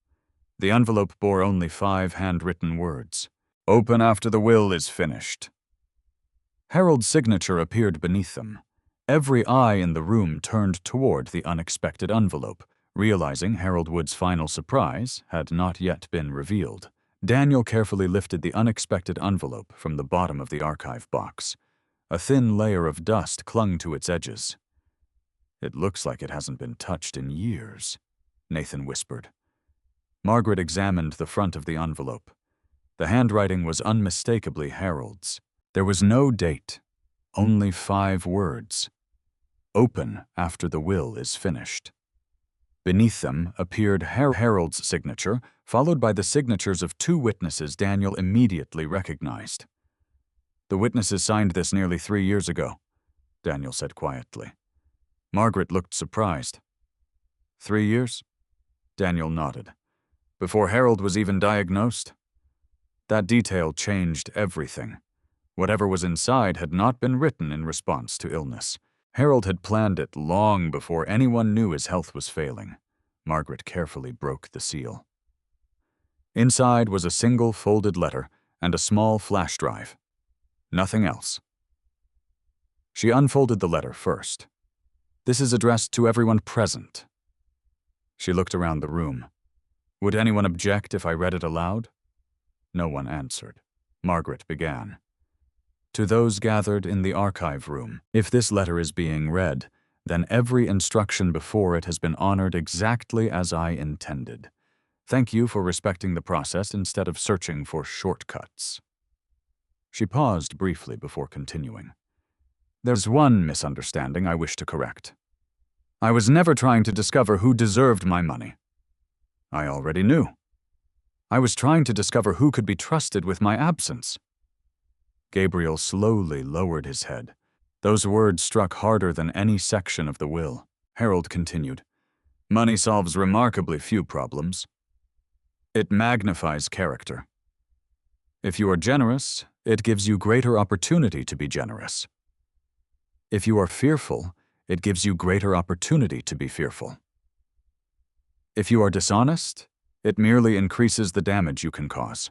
The envelope bore only 5 handwritten words. Open after the will is finished. Harold's signature appeared beneath them. Every eye in the room turned toward the unexpected envelope, realizing Harold Wood's final surprise had not yet been revealed. Daniel carefully lifted the unexpected envelope from the bottom of the archive box. A thin layer of dust clung to its edges. It looks like it hasn't been touched in years, Nathan whispered. Margaret examined the front of the envelope. The handwriting was unmistakably Harold's. There was no date, only 5 words. Open after the will is finished. Beneath them appeared Harold's signature, followed by the signatures of 2 witnesses Daniel immediately recognized. The witnesses signed this nearly 3 years ago, Daniel said quietly. Margaret looked surprised. 3 years? Daniel nodded. Before Harold was even diagnosed? That detail changed everything. Whatever was inside had not been written in response to illness. Harold had planned it long before anyone knew his health was failing. Margaret carefully broke the seal. Inside was a single folded letter and a small flash drive. Nothing else. She unfolded the letter first. This is addressed to everyone present. She looked around the room. Would anyone object if I read it aloud? No one answered. Margaret began. To those gathered in the archive room, if this letter is being read, then every instruction before it has been honored exactly as I intended. Thank you for respecting the process instead of searching for shortcuts. She paused briefly before continuing. There's one misunderstanding I wish to correct. I was never trying to discover who deserved my money. I already knew. I was trying to discover who could be trusted with my absence. Gabriel slowly lowered his head. Those words struck harder than any section of the will. Harold continued. Money solves remarkably few problems. It magnifies character. If you are generous, it gives you greater opportunity to be generous. If you are fearful, it gives you greater opportunity to be fearful. If you are dishonest, it merely increases the damage you can cause.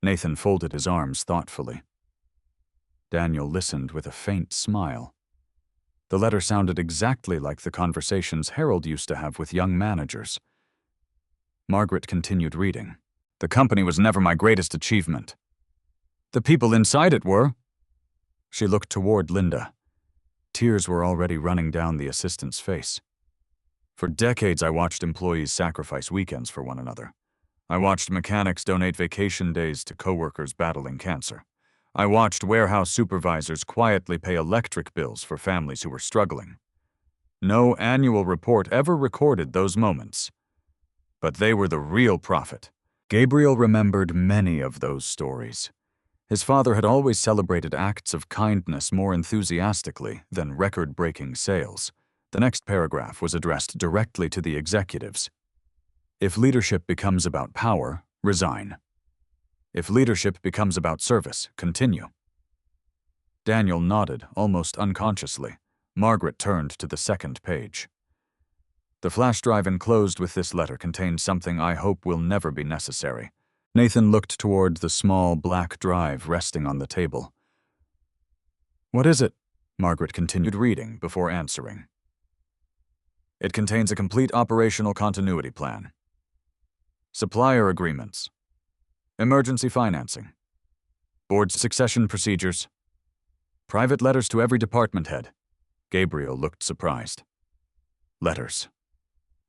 Nathan folded his arms thoughtfully. Daniel listened with a faint smile. The letter sounded exactly like the conversations Harold used to have with young managers. Margaret continued reading. The company was never my greatest achievement. The people inside it were. She looked toward Linda. Tears were already running down the assistant's face. For decades, I watched employees sacrifice weekends for one another. I watched mechanics donate vacation days to coworkers battling cancer. I watched warehouse supervisors quietly pay electric bills for families who were struggling. No annual report ever recorded those moments. But they were the real profit. Gabriel remembered many of those stories. His father had always celebrated acts of kindness more enthusiastically than record-breaking sales. The next paragraph was addressed directly to the executives. If leadership becomes about power, resign. If leadership becomes about service, continue. Daniel nodded, almost unconsciously. Margaret turned to the second page. The flash drive enclosed with this letter contains something I hope will never be necessary. Nathan looked toward the small black drive resting on the table. What is it? Margaret continued reading before answering. It contains a complete operational continuity plan. Supplier agreements. Emergency financing. Board succession procedures. Private letters to every department head. Gabriel looked surprised. Letters.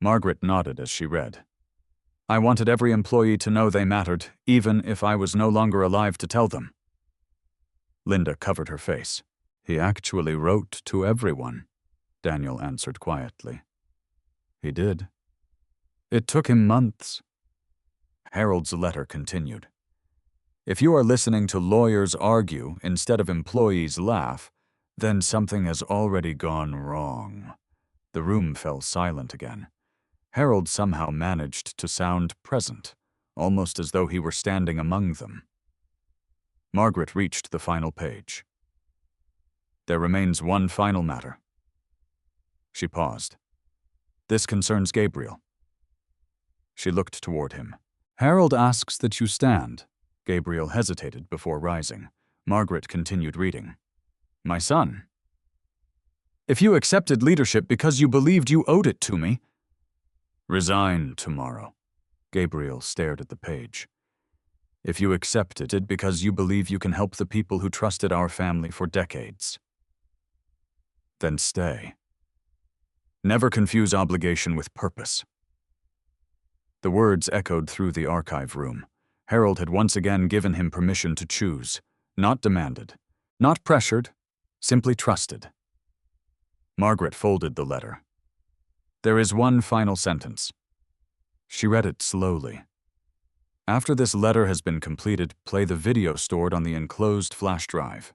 Margaret nodded as she read. I wanted every employee to know they mattered, even if I was no longer alive to tell them. Linda covered her face. He actually wrote to everyone, Daniel answered quietly. He did. It took him months. Harold's letter continued. If you are listening to lawyers argue instead of employees laugh, then something has already gone wrong. The room fell silent again. Harold somehow managed to sound present, almost as though he were standing among them. Margaret reached the final page. There remains one final matter. She paused. This concerns Gabriel. She looked toward him. Harold asks that you stand. Gabriel hesitated before rising. Margaret continued reading. My son. If you accepted leadership because you believed you owed it to me. Resign tomorrow. Gabriel stared at the page. If you accepted it because you believe you can help the people who trusted our family for decades. Then stay. Never confuse obligation with purpose. The words echoed through the archive room. Harold had once again given him permission to choose, not demanded, not pressured, simply trusted. Margaret folded the letter. There is one final sentence. She read it slowly. After this letter has been completed, play the video stored on the enclosed flash drive.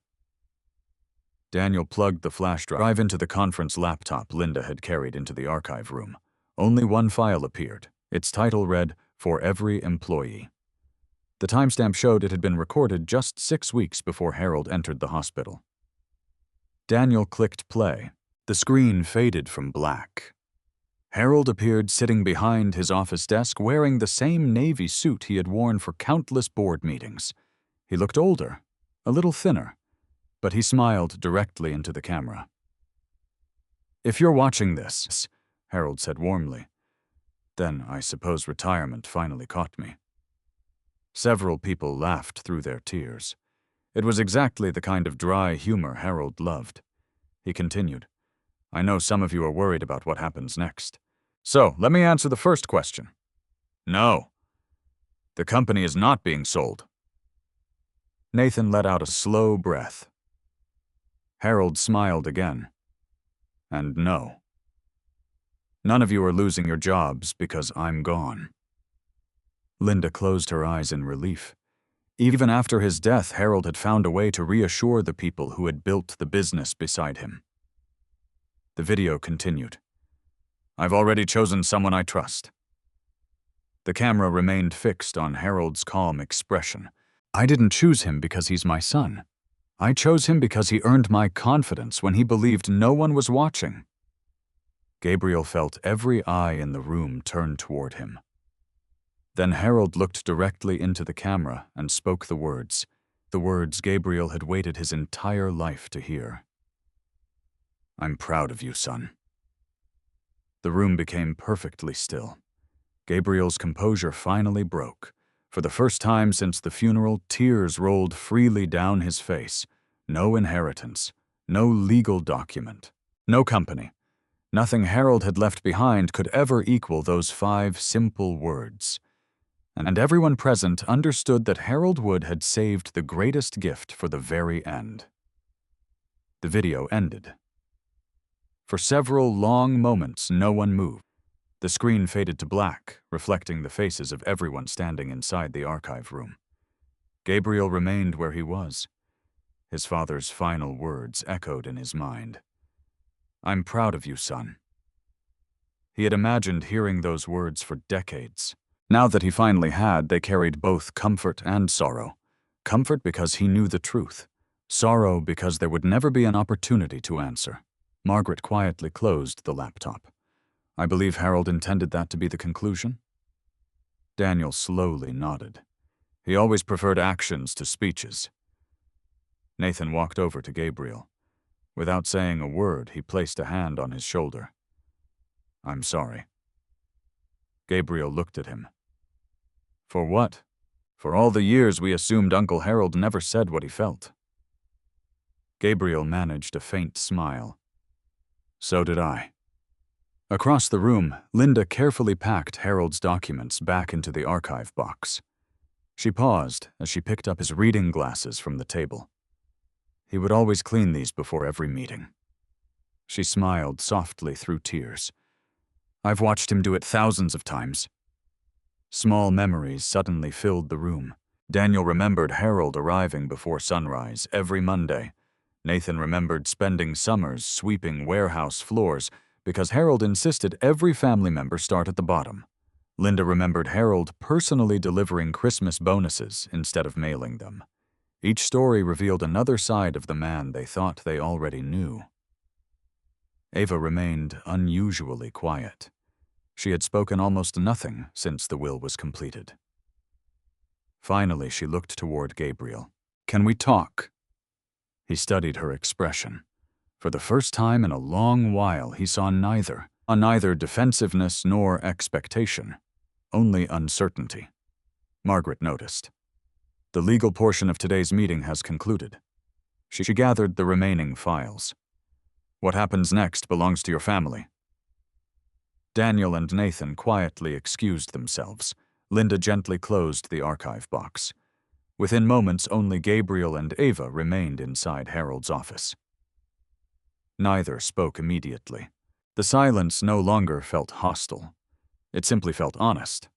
Daniel plugged the flash drive into the conference laptop Linda had carried into the archive room. Only one file appeared. Its title read, "For Every Employee." The timestamp showed it had been recorded just 6 weeks before Harold entered the hospital. Daniel clicked play. The screen faded from black. Harold appeared sitting behind his office desk wearing the same navy suit he had worn for countless board meetings. He looked older, a little thinner, but he smiled directly into the camera. "If you're watching this," Harold said warmly, "then I suppose retirement finally caught me." Several people laughed through their tears. It was exactly the kind of dry humor Harold loved. He continued, "I know some of you are worried about what happens next. So, let me answer the first question. No. The company is not being sold." Nathan let out a slow breath. Harold smiled again. "And no. None of you are losing your jobs because I'm gone." Linda closed her eyes in relief. Even after his death, Harold had found a way to reassure the people who had built the business beside him. The video continued. "I've already chosen someone I trust." The camera remained fixed on Harold's calm expression. "I didn't choose him because he's my son. I chose him because he earned my confidence when he believed no one was watching." Gabriel felt every eye in the room turn toward him. Then Harold looked directly into the camera and spoke the words Gabriel had waited his entire life to hear. "I'm proud of you, son." The room became perfectly still. Gabriel's composure finally broke. For the first time since the funeral, tears rolled freely down his face. No inheritance, no legal document, no company. Nothing Harold had left behind could ever equal those 5 simple words. And everyone present understood that Harold Wood had saved the greatest gift for the very end. The video ended. For several long moments, no one moved. The screen faded to black, reflecting the faces of everyone standing inside the archive room. Gabriel remained where he was. His father's final words echoed in his mind. "I'm proud of you, son." He had imagined hearing those words for decades. Now that he finally had, they carried both comfort and sorrow. Comfort because he knew the truth. Sorrow because there would never be an opportunity to answer. Margaret quietly closed the laptop. "I believe Harold intended that to be the conclusion?" Daniel slowly nodded. He always preferred actions to speeches. Nathan walked over to Gabriel. Without saying a word, he placed a hand on his shoulder. "I'm sorry." Gabriel looked at him. "For what? For all the years we assumed Uncle Harold never said what he felt." Gabriel managed a faint smile. "So did I." Across the room, Linda carefully packed Harold's documents back into the archive box. She paused as she picked up his reading glasses from the table. He would always clean these before every meeting. She smiled softly through tears. "I've watched him do it thousands of times." Small memories suddenly filled the room. Daniel remembered Harold arriving before sunrise every Monday. Nathan remembered spending summers sweeping warehouse floors because Harold insisted every family member start at the bottom. Linda remembered Harold personally delivering Christmas bonuses instead of mailing them. Each story revealed another side of the man they thought they already knew. Ava remained unusually quiet. She had spoken almost nothing since the will was completed. Finally, she looked toward Gabriel. "Can we talk?" He studied her expression. For the first time in a long while, he saw neither defensiveness nor expectation, only uncertainty. Margaret noticed. "The legal portion of today's meeting has concluded." She gathered the remaining files. "What happens next belongs to your family." Daniel and Nathan quietly excused themselves. Linda gently closed the archive box. Within moments, only Gabriel and Ava remained inside Harold's office. Neither spoke immediately. The silence no longer felt hostile. It simply felt honest.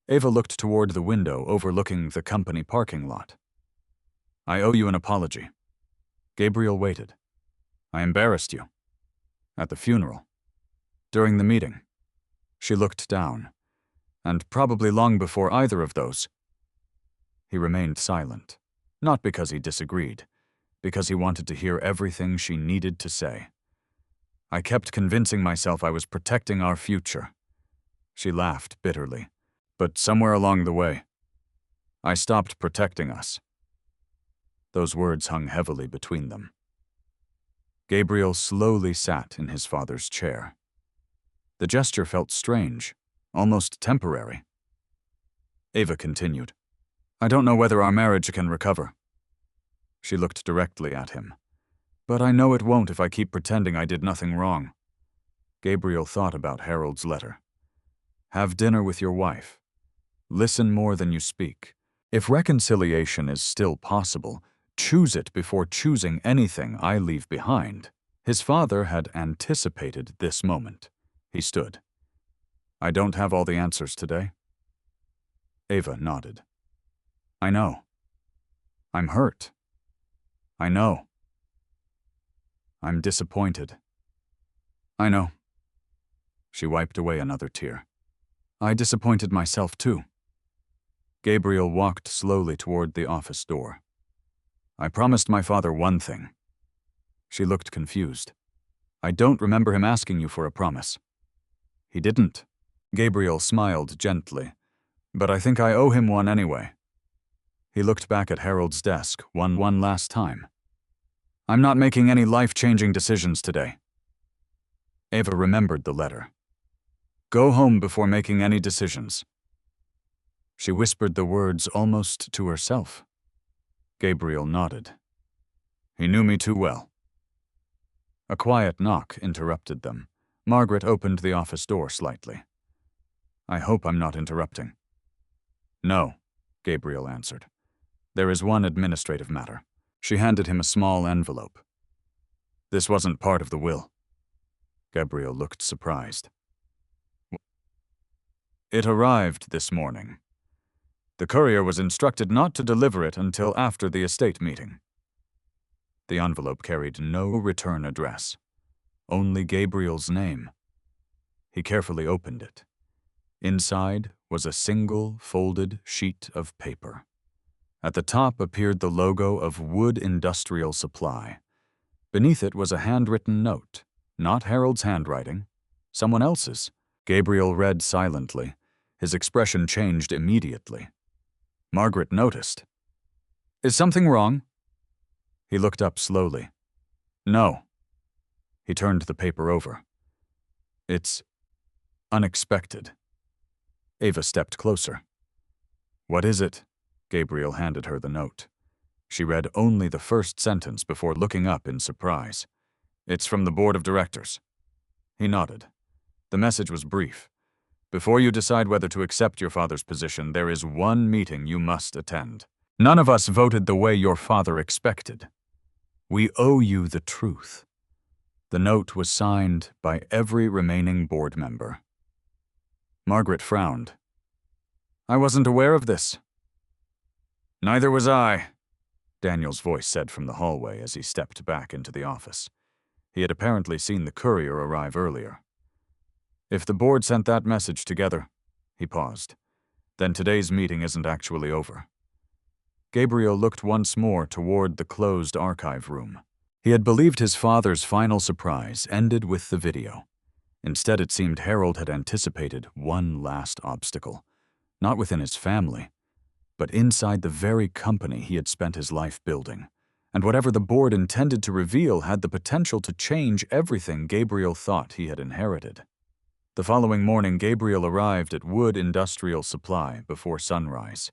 Ava looked toward the window overlooking the company parking lot. "I owe you an apology." Gabriel waited. "I embarrassed you." "At the funeral." "During the meeting." She looked down. "And probably long before either of those." He remained silent, not because he disagreed, because he wanted to hear everything she needed to say. "I kept convincing myself I was protecting our future." She laughed bitterly. "But somewhere along the way, I stopped protecting us." Those words hung heavily between them. Gabriel slowly sat in his father's chair. The gesture felt strange, almost temporary. Ava continued. "I don't know whether our marriage can recover." She looked directly at him. "But I know it won't if I keep pretending I did nothing wrong." Gabriel thought about Harold's letter. "Have dinner with your wife. Listen more than you speak. If reconciliation is still possible, choose it before choosing anything I leave behind." His father had anticipated this moment. He stood. "I don't have all the answers today." Ava nodded. "I know. I'm hurt. I know. I'm disappointed. I know." She wiped away another tear. "I disappointed myself too." Gabriel walked slowly toward the office door. "I promised my father one thing." She looked confused. "I don't remember him asking you for a promise." "He didn't." Gabriel smiled gently. "But I think I owe him one anyway." He looked back at Harold's desk one last time. "I'm not making any life-changing decisions today." Ava remembered the letter. "Go home before making any decisions." She whispered the words almost to herself. Gabriel nodded. "He knew me too well." A quiet knock interrupted them. Margaret opened the office door slightly. "I hope I'm not interrupting." "No," Gabriel answered. "There is one administrative matter." She handed him a small envelope. "This wasn't part of the will." Gabriel looked surprised. "It arrived this morning. The courier was instructed not to deliver it until after the estate meeting." The envelope carried no return address, only Gabriel's name. He carefully opened it. Inside was a single folded sheet of paper. At the top appeared the logo of Wood Industrial Supply. Beneath it was a handwritten note, not Harold's handwriting, someone else's. Gabriel read silently. His expression changed immediately. Margaret noticed. "Is something wrong?" He looked up slowly. "No." He turned the paper over. "It's unexpected." Ava stepped closer. "What is it?" Gabriel handed her the note. She read only the first sentence before looking up in surprise. "It's from the board of directors." He nodded. The message was brief. "Before you decide whether to accept your father's position, there is one meeting you must attend. None of us voted the way your father expected. We owe you the truth." The note was signed by every remaining board member. Margaret frowned. "I wasn't aware of this." "Neither was I," Daniel's voice said from the hallway as he stepped back into the office. He had apparently seen the courier arrive earlier. "If the board sent that message together," he paused, "then today's meeting isn't actually over." Gabriel looked once more toward the closed archive room. He had believed his father's final surprise ended with the video. Instead, it seemed Harold had anticipated one last obstacle, not within his family, but inside the very company he had spent his life building. And whatever the board intended to reveal had the potential to change everything Gabriel thought he had inherited. The following morning, Gabriel arrived at Wood Industrial Supply before sunrise.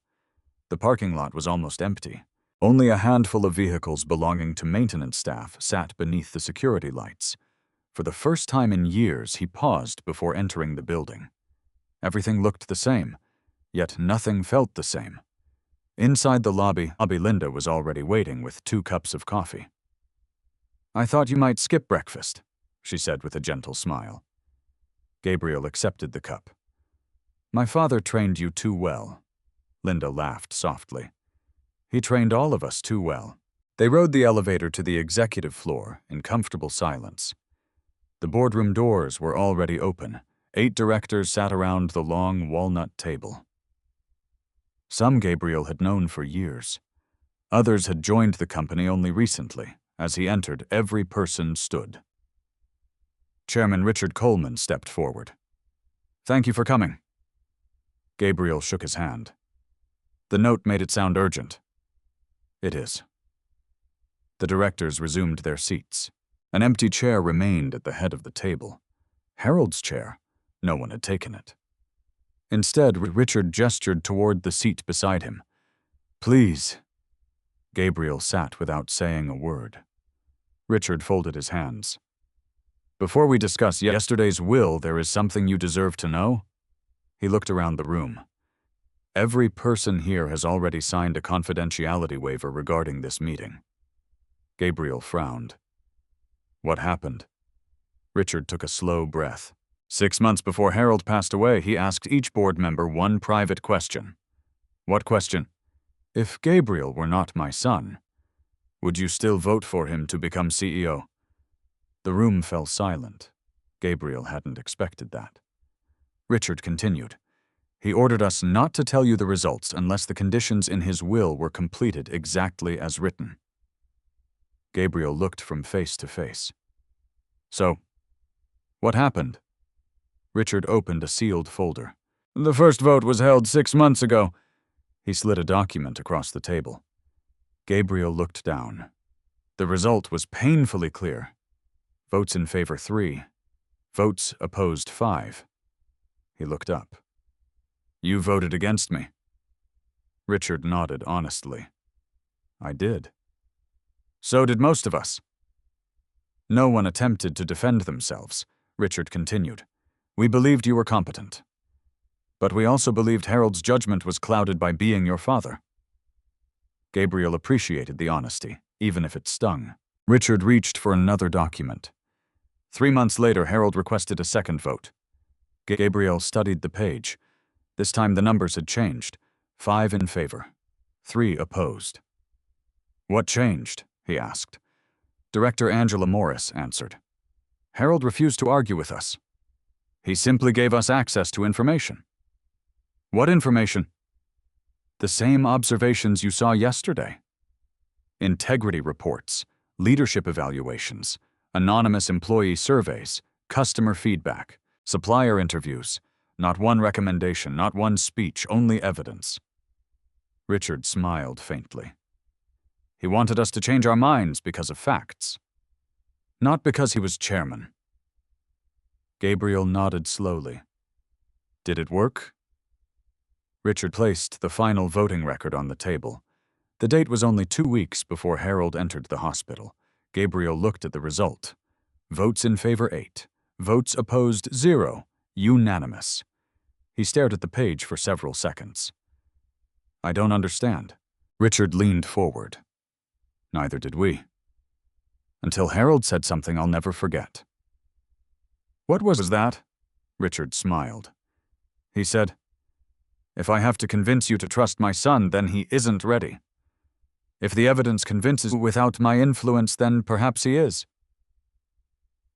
The parking lot was almost empty. Only a handful of vehicles belonging to maintenance staff sat beneath the security lights. For the first time in years, he paused before entering the building. Everything looked the same. Yet nothing felt the same. Inside the lobby, Linda was already waiting with 2 cups of coffee. "I thought you might skip breakfast," she said with a gentle smile. Gabriel accepted the cup. "My father trained you too well." Linda laughed softly. "He trained all of us too well." They rode the elevator to the executive floor in comfortable silence. The boardroom doors were already open. 8 directors sat around the long walnut table. Some Gabriel had known for years. Others had joined the company only recently. As he entered, every person stood. Chairman Richard Coleman stepped forward. "Thank you for coming." Gabriel shook his hand. The note made it sound urgent. "It is." The directors resumed their seats. An empty chair remained at the head of the table. Harold's chair. No one had taken it. Instead, Richard gestured toward the seat beside him. "Please." Gabriel sat without saying a word. Richard folded his hands. "Before we discuss yesterday's will, there is something you deserve to know." He looked around the room. "Every person here has already signed a confidentiality waiver regarding this meeting." Gabriel frowned. "What happened?" Richard took a slow breath. 6 months before Harold passed away, he asked each board member one private question. "What question?" "If Gabriel were not my son, would you still vote for him to become CEO?" The room fell silent. Gabriel hadn't expected that. Richard continued. "He ordered us not to tell you the results unless the conditions in his will were completed exactly as written." Gabriel looked from face to face. "So, what happened?" Richard opened a sealed folder. "The first vote was held 6 months ago." He slid a document across the table. Gabriel looked down. The result was painfully clear. Votes in favor 3. Votes opposed 5. He looked up. "You voted against me." Richard nodded honestly. "I did." "So did most of us." No one attempted to defend themselves. Richard continued. "We believed you were competent. But we also believed Harold's judgment was clouded by being your father." Gabriel appreciated the honesty, even if it stung. Richard reached for another document. 3 months later, Harold requested a second vote. Gabriel studied the page. This time the numbers had changed. 5 in favor, 3 opposed. "What changed?" he asked. Director Angela Morris answered. "Harold refused to argue with us. He simply gave us access to information." "What information?" "The same observations you saw yesterday. Integrity reports, leadership evaluations, anonymous employee surveys, customer feedback, supplier interviews. Not one recommendation, not one speech, only evidence." Richard smiled faintly. "He wanted us to change our minds because of facts. Not because he was chairman." Gabriel nodded slowly. "Did it work?" Richard placed the final voting record on the table. The date was only 2 weeks before Harold entered the hospital. Gabriel looked at the result. Votes in favor 8. Votes opposed 0. Unanimous. He stared at the page for several seconds. "I don't understand." Richard leaned forward. "Neither did we. Until Harold said something I'll never forget." "What was that?" Richard smiled. He said, "If I have to convince you to trust my son, then he isn't ready. If the evidence convinces you without my influence, then perhaps he is."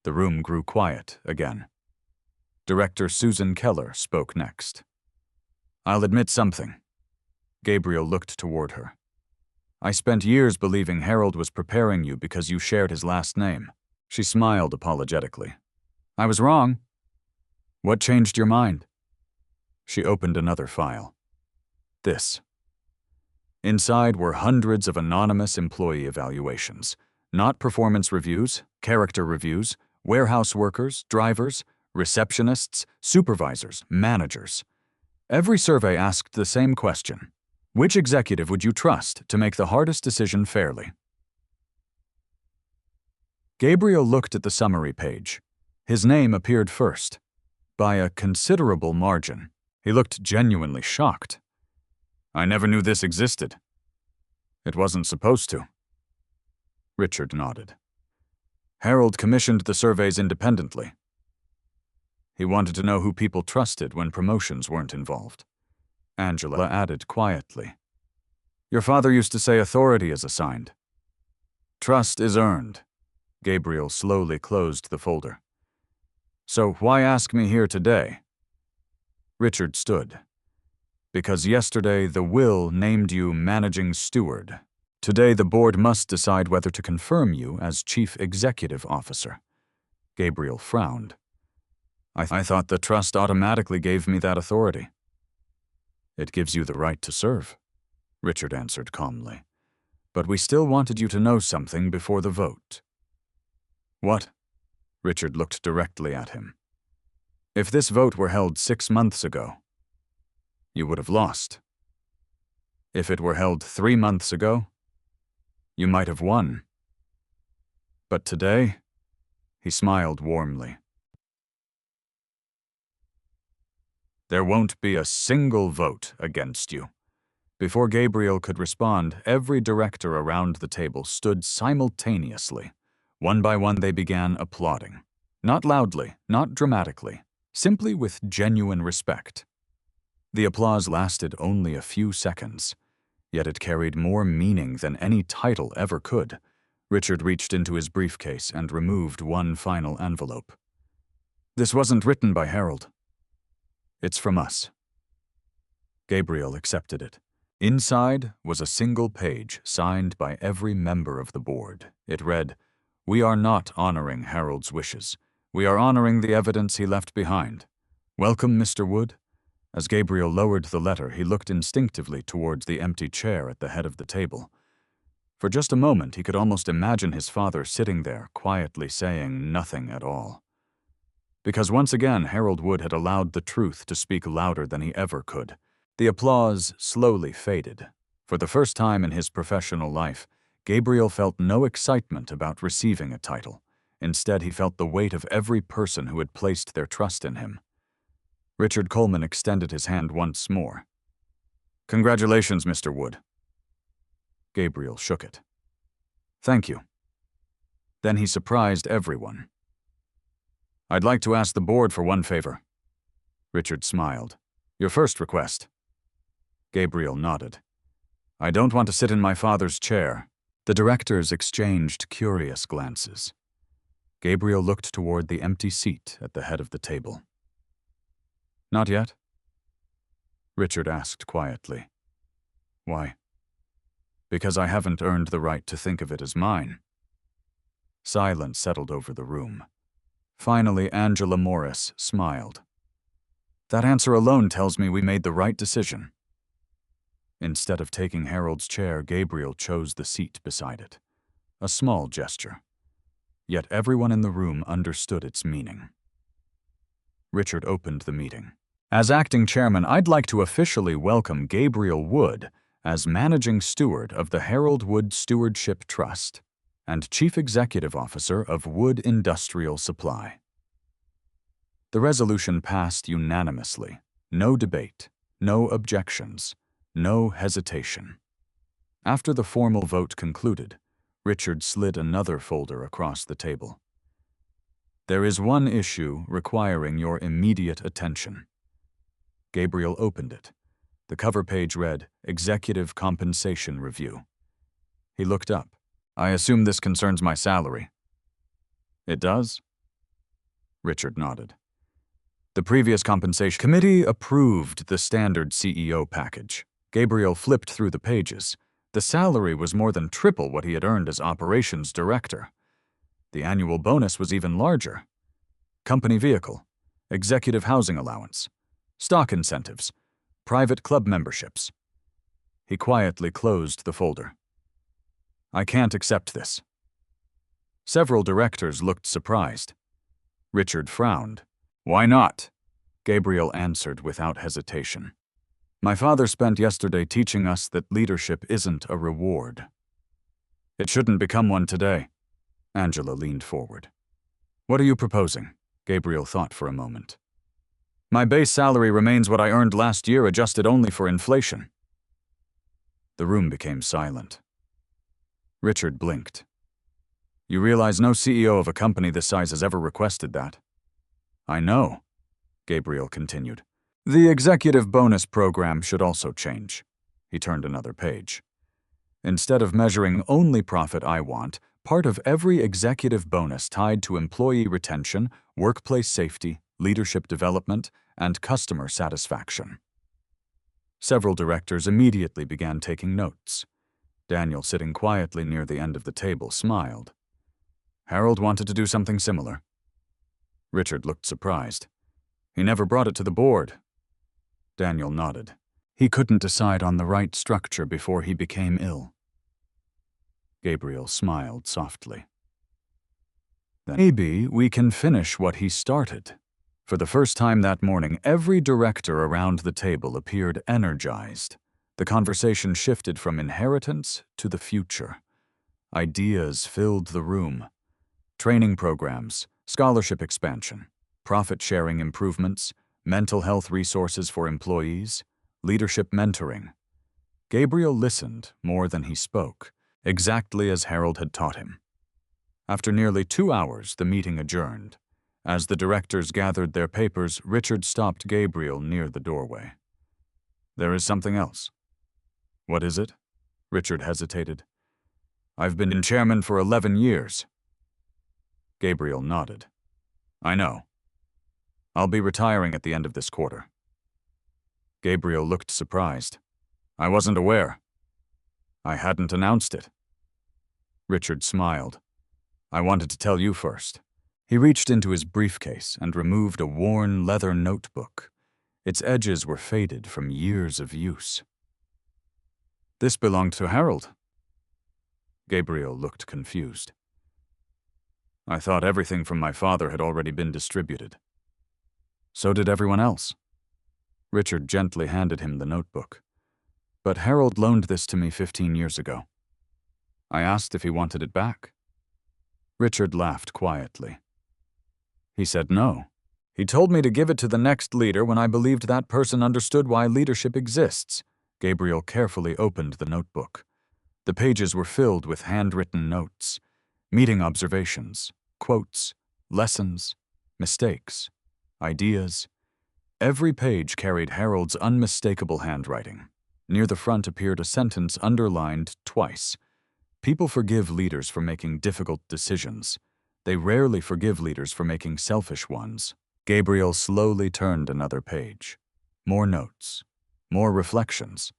The room grew quiet again. Director Susan Keller spoke next. "I'll admit something." Gabriel looked toward her. "I spent years believing Harold was preparing you because you shared his last name." She smiled apologetically. "I was wrong." "What changed your mind?" She opened another file. This. Inside were hundreds of anonymous employee evaluations. Not performance reviews, character reviews, warehouse workers, drivers, receptionists, supervisors, managers. Every survey asked the same question. Which executive would you trust to make the hardest decision fairly? Gabriel looked at the summary page. His name appeared first. By a considerable margin. He looked genuinely shocked. I never knew this existed. It wasn't supposed to. Richard nodded. Harold commissioned the surveys independently. He wanted to know who people trusted when promotions weren't involved. Angela added quietly. Your father used to say authority is assigned. Trust is earned. Gabriel slowly closed the folder. So why ask me here today? Richard stood. Because yesterday the will named you managing steward. Today the board must decide whether to confirm you as chief executive officer. Gabriel frowned. I thought the trust automatically gave me that authority. It gives you the right to serve, Richard answered calmly. But we still wanted you to know something before the vote. What? Richard looked directly at him. If this vote were held 6 months ago, you would have lost. If it were held 3 months ago, you might have won. But today, he smiled warmly. There won't be a single vote against you. Before Gabriel could respond, every director around the table stood simultaneously. One by one they began applauding. Not loudly, not dramatically, simply with genuine respect. The applause lasted only a few seconds, yet it carried more meaning than any title ever could. Richard reached into his briefcase and removed one final envelope. This wasn't written by Harold. It's from us. Gabriel accepted it. Inside was a single page signed by every member of the board. It read, We are not honoring Harold's wishes. We are honoring the evidence he left behind. Welcome, Mr. Wood. As Gabriel lowered the letter, he looked instinctively towards the empty chair at the head of the table. For just a moment, he could almost imagine his father sitting there, quietly saying nothing at all. Because once again, Harold Wood had allowed the truth to speak louder than he ever could. The applause slowly faded. For the first time in his professional life, Gabriel felt no excitement about receiving a title. Instead, he felt the weight of every person who had placed their trust in him. Richard Coleman extended his hand once more. Congratulations, Mr. Wood. Gabriel shook it. Thank you. Then he surprised everyone. I'd like to ask the board for one favor. Richard smiled. Your first request. Gabriel nodded. I don't want to sit in my father's chair. The directors exchanged curious glances. Gabriel looked toward the empty seat at the head of the table. Not yet? Richard asked quietly. Why? Because I haven't earned the right to think of it as mine. Silence settled over the room. Finally, Angela Morris smiled. That answer alone tells me we made the right decision. Instead of taking Harold's chair, Gabriel chose the seat beside it. A small gesture. Yet everyone in the room understood its meaning. Richard opened the meeting. As acting chairman, I'd like to officially welcome Gabriel Wood as managing steward of the Harold Wood Stewardship Trust and chief executive officer of Wood Industrial Supply. The resolution passed unanimously. No debate, no objections, no hesitation. After the formal vote concluded, Richard slid another folder across the table. There is one issue requiring your immediate attention. Gabriel opened it. The cover page read, Executive Compensation Review. He looked up. I assume this concerns my salary. It does? Richard nodded. The previous compensation committee approved the standard CEO package. Gabriel flipped through the pages. The salary was more than triple what he had earned as operations director. The annual bonus was even larger. Company vehicle, executive housing allowance, stock incentives, private club memberships. He quietly closed the folder. I can't accept this. Several directors looked surprised. Richard frowned. Why not? Gabriel answered without hesitation. My father spent yesterday teaching us that leadership isn't a reward. It shouldn't become one today. Angela leaned forward. What are you proposing? Gabriel thought for a moment. My base salary remains what I earned last year, adjusted only for inflation. The room became silent. Richard blinked. You realize no CEO of a company this size has ever requested that. I know, Gabriel continued. The executive bonus program should also change. He turned another page. Instead of measuring only profit, I want part of every executive bonus tied to employee retention, workplace safety, leadership development, and customer satisfaction. Several directors immediately began taking notes. Daniel, sitting quietly near the end of the table, smiled. Harold wanted to do something similar. Richard looked surprised. He never brought it to the board. Daniel nodded. He couldn't decide on the right structure before he became ill. Gabriel smiled softly. Then maybe we can finish what he started. For the first time that morning, every director around the table appeared energized. The conversation shifted from inheritance to the future. Ideas filled the room. Training programs, scholarship expansion, profit-sharing improvements, mental health resources for employees, leadership mentoring. Gabriel listened more than he spoke, exactly as Harold had taught him. After nearly 2 hours, the meeting adjourned. As the directors gathered their papers, Richard stopped Gabriel near the doorway. There is something else. What is it? Richard hesitated. I've been chairman for 11 years. Gabriel nodded. I know. I'll be retiring at the end of this quarter. Gabriel looked surprised. I wasn't aware. I hadn't announced it. Richard smiled. I wanted to tell you first. He reached into his briefcase and removed a worn leather notebook. Its edges were faded from years of use. This belonged to Harold. Gabriel looked confused. I thought everything from my father had already been distributed. So did everyone else. Richard gently handed him the notebook. But Harold loaned this to me 15 years ago. I asked if he wanted it back. Richard laughed quietly. He said no. He told me to give it to the next leader when I believed that person understood why leadership exists. Gabriel carefully opened the notebook. The pages were filled with handwritten notes, meeting observations, quotes, lessons, mistakes, ideas. Every page carried Harold's unmistakable handwriting. Near the front appeared a sentence underlined twice. People forgive leaders for making difficult decisions. They rarely forgive leaders for making selfish ones. Gabriel slowly turned another page. More notes. More reflections.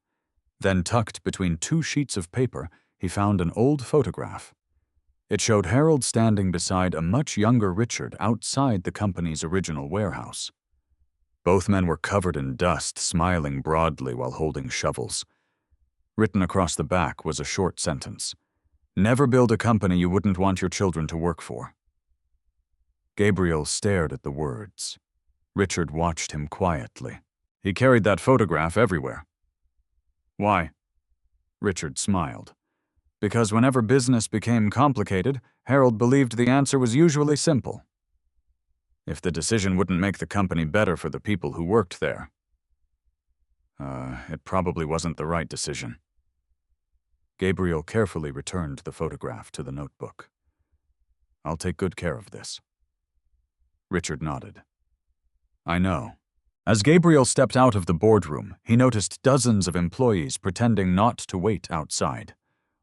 Then, tucked between 2 sheets of paper, he found an old photograph. It showed Harold standing beside a much younger Richard outside the company's original warehouse. Both men were covered in dust, smiling broadly while holding shovels. Written across the back was a short sentence. Never build a company you wouldn't want your children to work for. Gabriel stared at the words. Richard watched him quietly. He carried that photograph everywhere. Why? Richard smiled. Because whenever business became complicated, Harold believed the answer was usually simple. If the decision wouldn't make the company better for the people who worked there, it probably wasn't the right decision. Gabriel carefully returned the photograph to the notebook. I'll take good care of this. Richard nodded. I know. As Gabriel stepped out of the boardroom, he noticed dozens of employees pretending not to wait outside.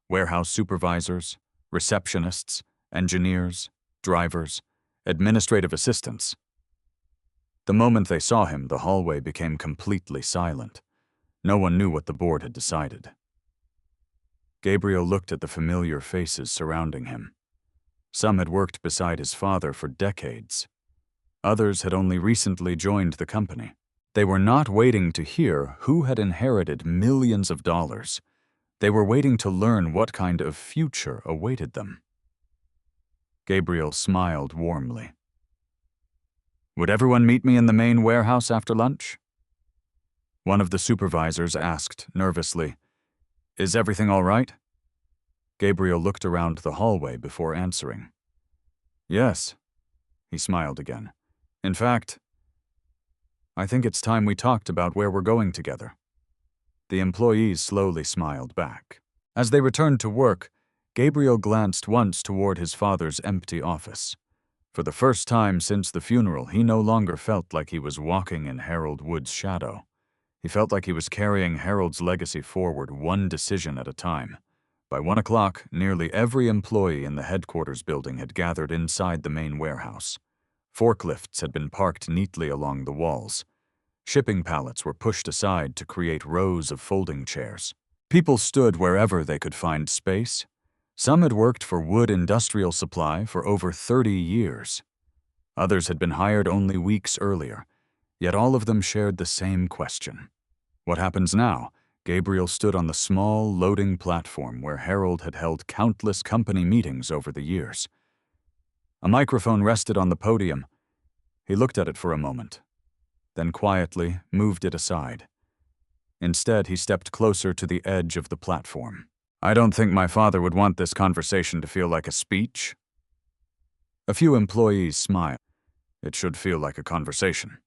Warehouse supervisors, receptionists, engineers, drivers, administrative assistants. The moment they saw him, the hallway became completely silent. No one knew what the board had decided. Gabriel looked at the familiar faces surrounding him. Some had worked beside his father for decades. Others had only recently joined the company. They were not waiting to hear who had inherited millions of dollars. They were waiting to learn what kind of future awaited them. Gabriel smiled warmly. Would everyone meet me in the main warehouse after lunch? One of the supervisors asked nervously, Is everything all right? Gabriel looked around the hallway before answering. Yes, he smiled again. In fact, I think it's time we talked about where we're going together. The employees slowly smiled back. As they returned to work, Gabriel glanced once toward his father's empty office. For the first time since the funeral, he no longer felt like he was walking in Harold Wood's shadow. He felt like he was carrying Harold's legacy forward, one decision at a time. By 1 o'clock, nearly every employee in the headquarters building had gathered inside the main warehouse. Forklifts had been parked neatly along the walls. Shipping pallets were pushed aside to create rows of folding chairs. People stood wherever they could find space. Some had worked for Wood Industrial Supply for over 30 years. Others had been hired only weeks earlier, yet all of them shared the same question. What happens now? Gabriel stood on the small, loading platform where Harold had held countless company meetings over the years. A microphone rested on the podium. He looked at it for a moment, then quietly moved it aside. Instead, he stepped closer to the edge of the platform. I don't think my father would want this conversation to feel like a speech. A few employees smiled. It should feel like a conversation.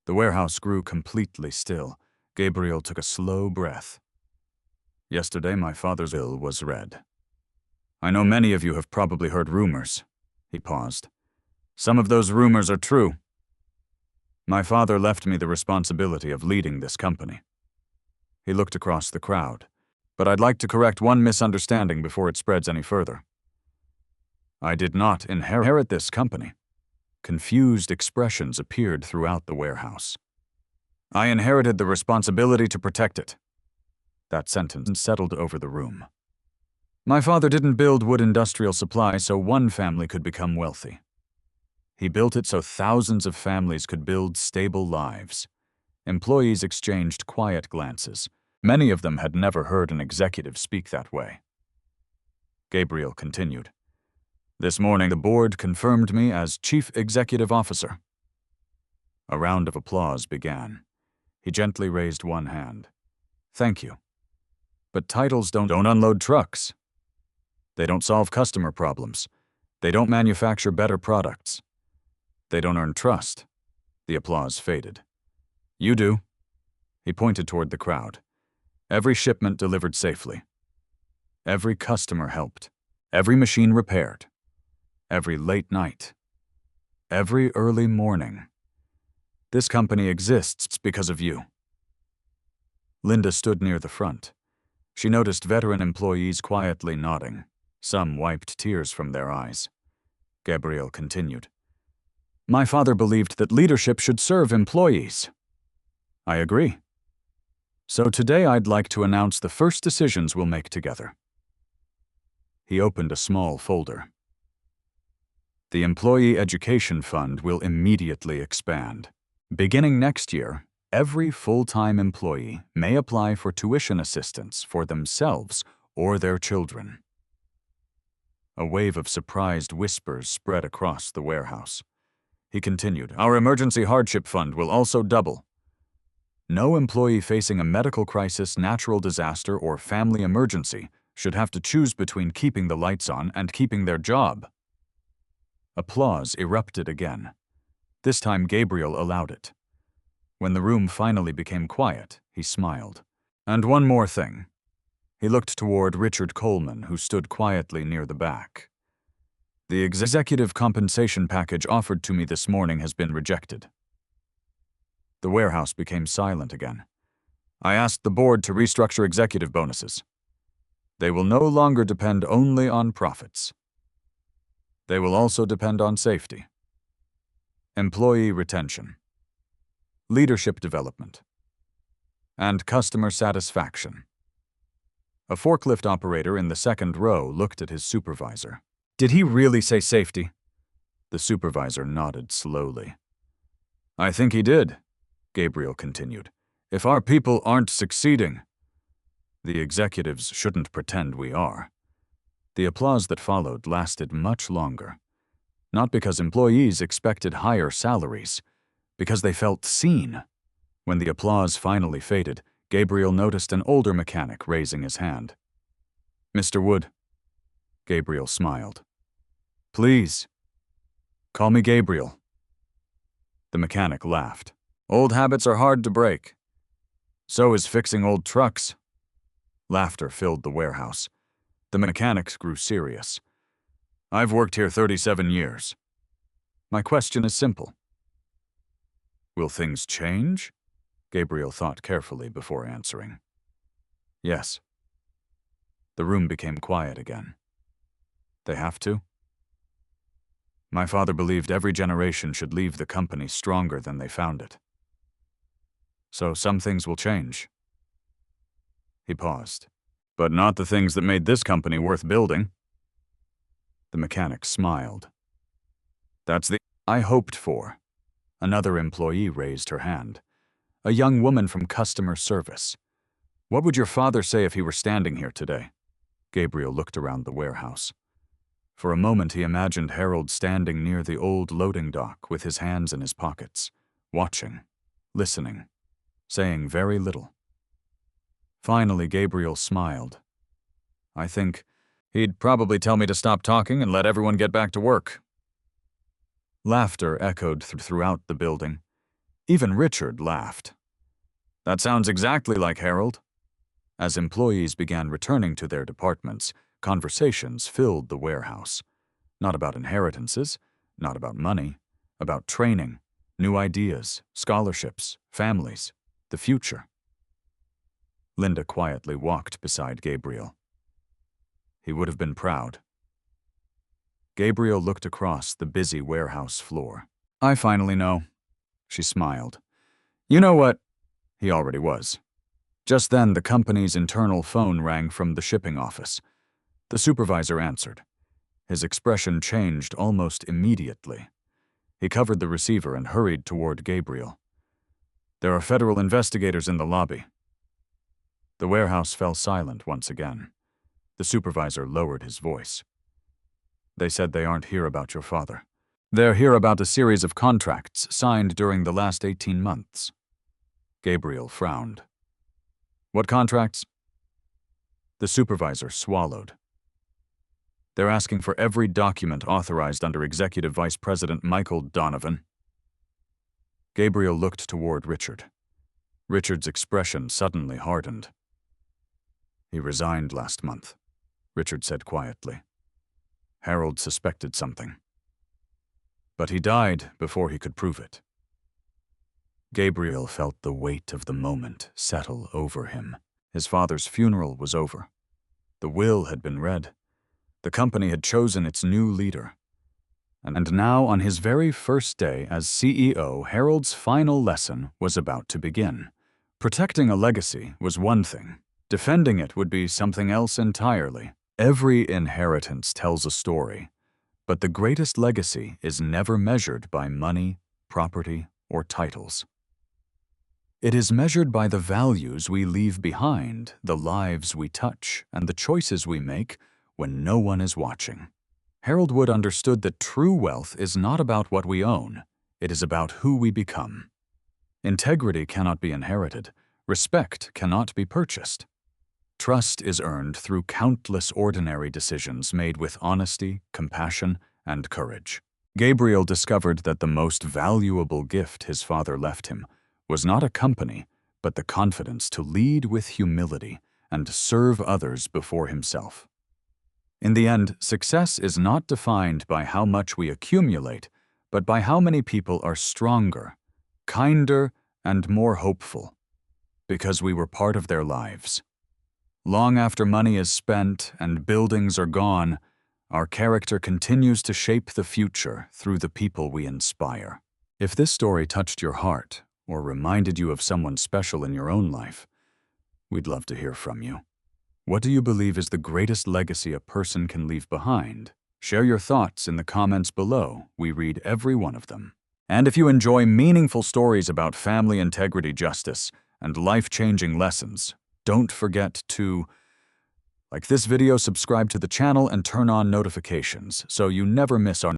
The warehouse grew completely still. Gabriel took a slow breath. Yesterday, my father's will was read. I know many of you have probably heard rumors. He paused. Some of those rumors are true. My father left me the responsibility of leading this company. He looked across the crowd. But I'd like to correct one misunderstanding before it spreads any further. I did not inherit this company. Confused expressions appeared throughout the warehouse. I inherited the responsibility to protect it. That sentence settled over the room. My father didn't build Wood Industrial Supply so one family could become wealthy. He built it so thousands of families could build stable lives. Employees exchanged quiet glances. Many of them had never heard an executive speak that way. Gabriel continued. This morning, the board confirmed me as Chief Executive Officer. A round of applause began. He gently raised one hand. Thank you. But titles don't unload trucks. They don't solve customer problems. They don't manufacture better products. They don't earn trust. The applause faded. You do. He pointed toward the crowd. Every shipment delivered safely. Every customer helped. Every machine repaired. Every late night. Every early morning. This company exists because of you. Linda stood near the front. She noticed veteran employees quietly nodding. Some wiped tears from their eyes. Gabriel continued. My father believed that leadership should serve employees. I agree. So today I'd like to announce the first decisions we'll make together. He opened a small folder. The Employee Education Fund will immediately expand. Beginning next year, every full-time employee may apply for tuition assistance for themselves or their children. A wave of surprised whispers spread across the warehouse. He continued, Our Emergency Hardship Fund will also double. No employee facing a medical crisis, natural disaster, or family emergency should have to choose between keeping the lights on and keeping their job. Applause erupted again. This time Gabriel allowed it. When the room finally became quiet, he smiled. And one more thing. He looked toward Richard Coleman, who stood quietly near the back. The executive compensation package offered to me this morning has been rejected. The warehouse became silent again. I asked the board to restructure executive bonuses. They will no longer depend only on profits. They will also depend on safety, employee retention, leadership development, and customer satisfaction. A forklift operator in the second row looked at his supervisor. Did he really say safety? The supervisor nodded slowly. I think he did, Gabriel continued. If our people aren't succeeding, the executives shouldn't pretend we are. The applause that followed lasted much longer. Not because employees expected higher salaries, because they felt seen. When the applause finally faded, Gabriel noticed an older mechanic raising his hand. Mr. Wood. Gabriel smiled. Please, call me Gabriel. The The mechanic laughed. Old habits are hard to break. So is fixing old trucks. Laughter filled the warehouse. The mechanic grew serious. I've worked here 37 years. My question is simple. Will things change? Gabriel thought carefully before answering. Yes. The room became quiet again. They have to? My father believed every generation should leave the company stronger than they found it. So some things will change. He paused. But not the things that made this company worth building. The mechanic smiled. That's the I hoped for. Another employee raised her hand. A young woman from customer service. What would your father say if he were standing here today? Gabriel looked around the warehouse. For a moment he imagined Harold standing near the old loading dock with his hands in his pockets, watching, listening, saying very little. Finally, Gabriel smiled. I think he'd probably tell me to stop talking and let everyone get back to work. Laughter echoed throughout the building. Even Richard laughed. That sounds exactly like Harold. As employees began returning to their departments, conversations filled the warehouse. Not about inheritances, not about money, about training, new ideas, scholarships, families, the future. Linda quietly walked beside Gabriel. He would have been proud. Gabriel looked across the busy warehouse floor. I finally know. She smiled. You know what? He already was. Just then, the company's internal phone rang from the shipping office. The supervisor answered. His expression changed almost immediately. He covered the receiver and hurried toward Gabriel. There are federal investigators in the lobby. The warehouse fell silent once again. The supervisor lowered his voice. They said they aren't here about your father. They're here about a series of contracts signed during the last 18 months. Gabriel frowned. What contracts? The supervisor swallowed. They're asking for every document authorized under Executive Vice President Michael Donovan. Gabriel looked toward Richard. Richard's expression suddenly hardened. He resigned last month, Richard said quietly. Harold suspected something. But he died before he could prove it. Gabriel felt the weight of the moment settle over him. His father's funeral was over. The will had been read. The company had chosen its new leader. And now, on his very first day as CEO, Harold's final lesson was about to begin. Protecting a legacy was one thing. Defending it would be something else entirely. Every inheritance tells a story, but the greatest legacy is never measured by money, property, or titles. It is measured by the values we leave behind, the lives we touch, and the choices we make when no one is watching. Harold Wood understood that true wealth is not about what we own, it is about who we become. Integrity cannot be inherited, respect cannot be purchased. Trust is earned through countless ordinary decisions made with honesty, compassion, and courage. Gabriel discovered that the most valuable gift his father left him was not a company, but the confidence to lead with humility and serve others before himself. In the end, success is not defined by how much we accumulate, but by how many people are stronger, kinder, and more hopeful, because we were part of their lives. Long after money is spent and buildings are gone, our character continues to shape the future through the people we inspire. If this story touched your heart or reminded you of someone special in your own life, we'd love to hear from you. What do you believe is the greatest legacy a person can leave behind? Share your thoughts in the comments below. We read every one of them. And if you enjoy meaningful stories about family integrity, justice, and life-changing lessons, don't forget to like this video, subscribe to the channel, and turn on notifications so you never miss our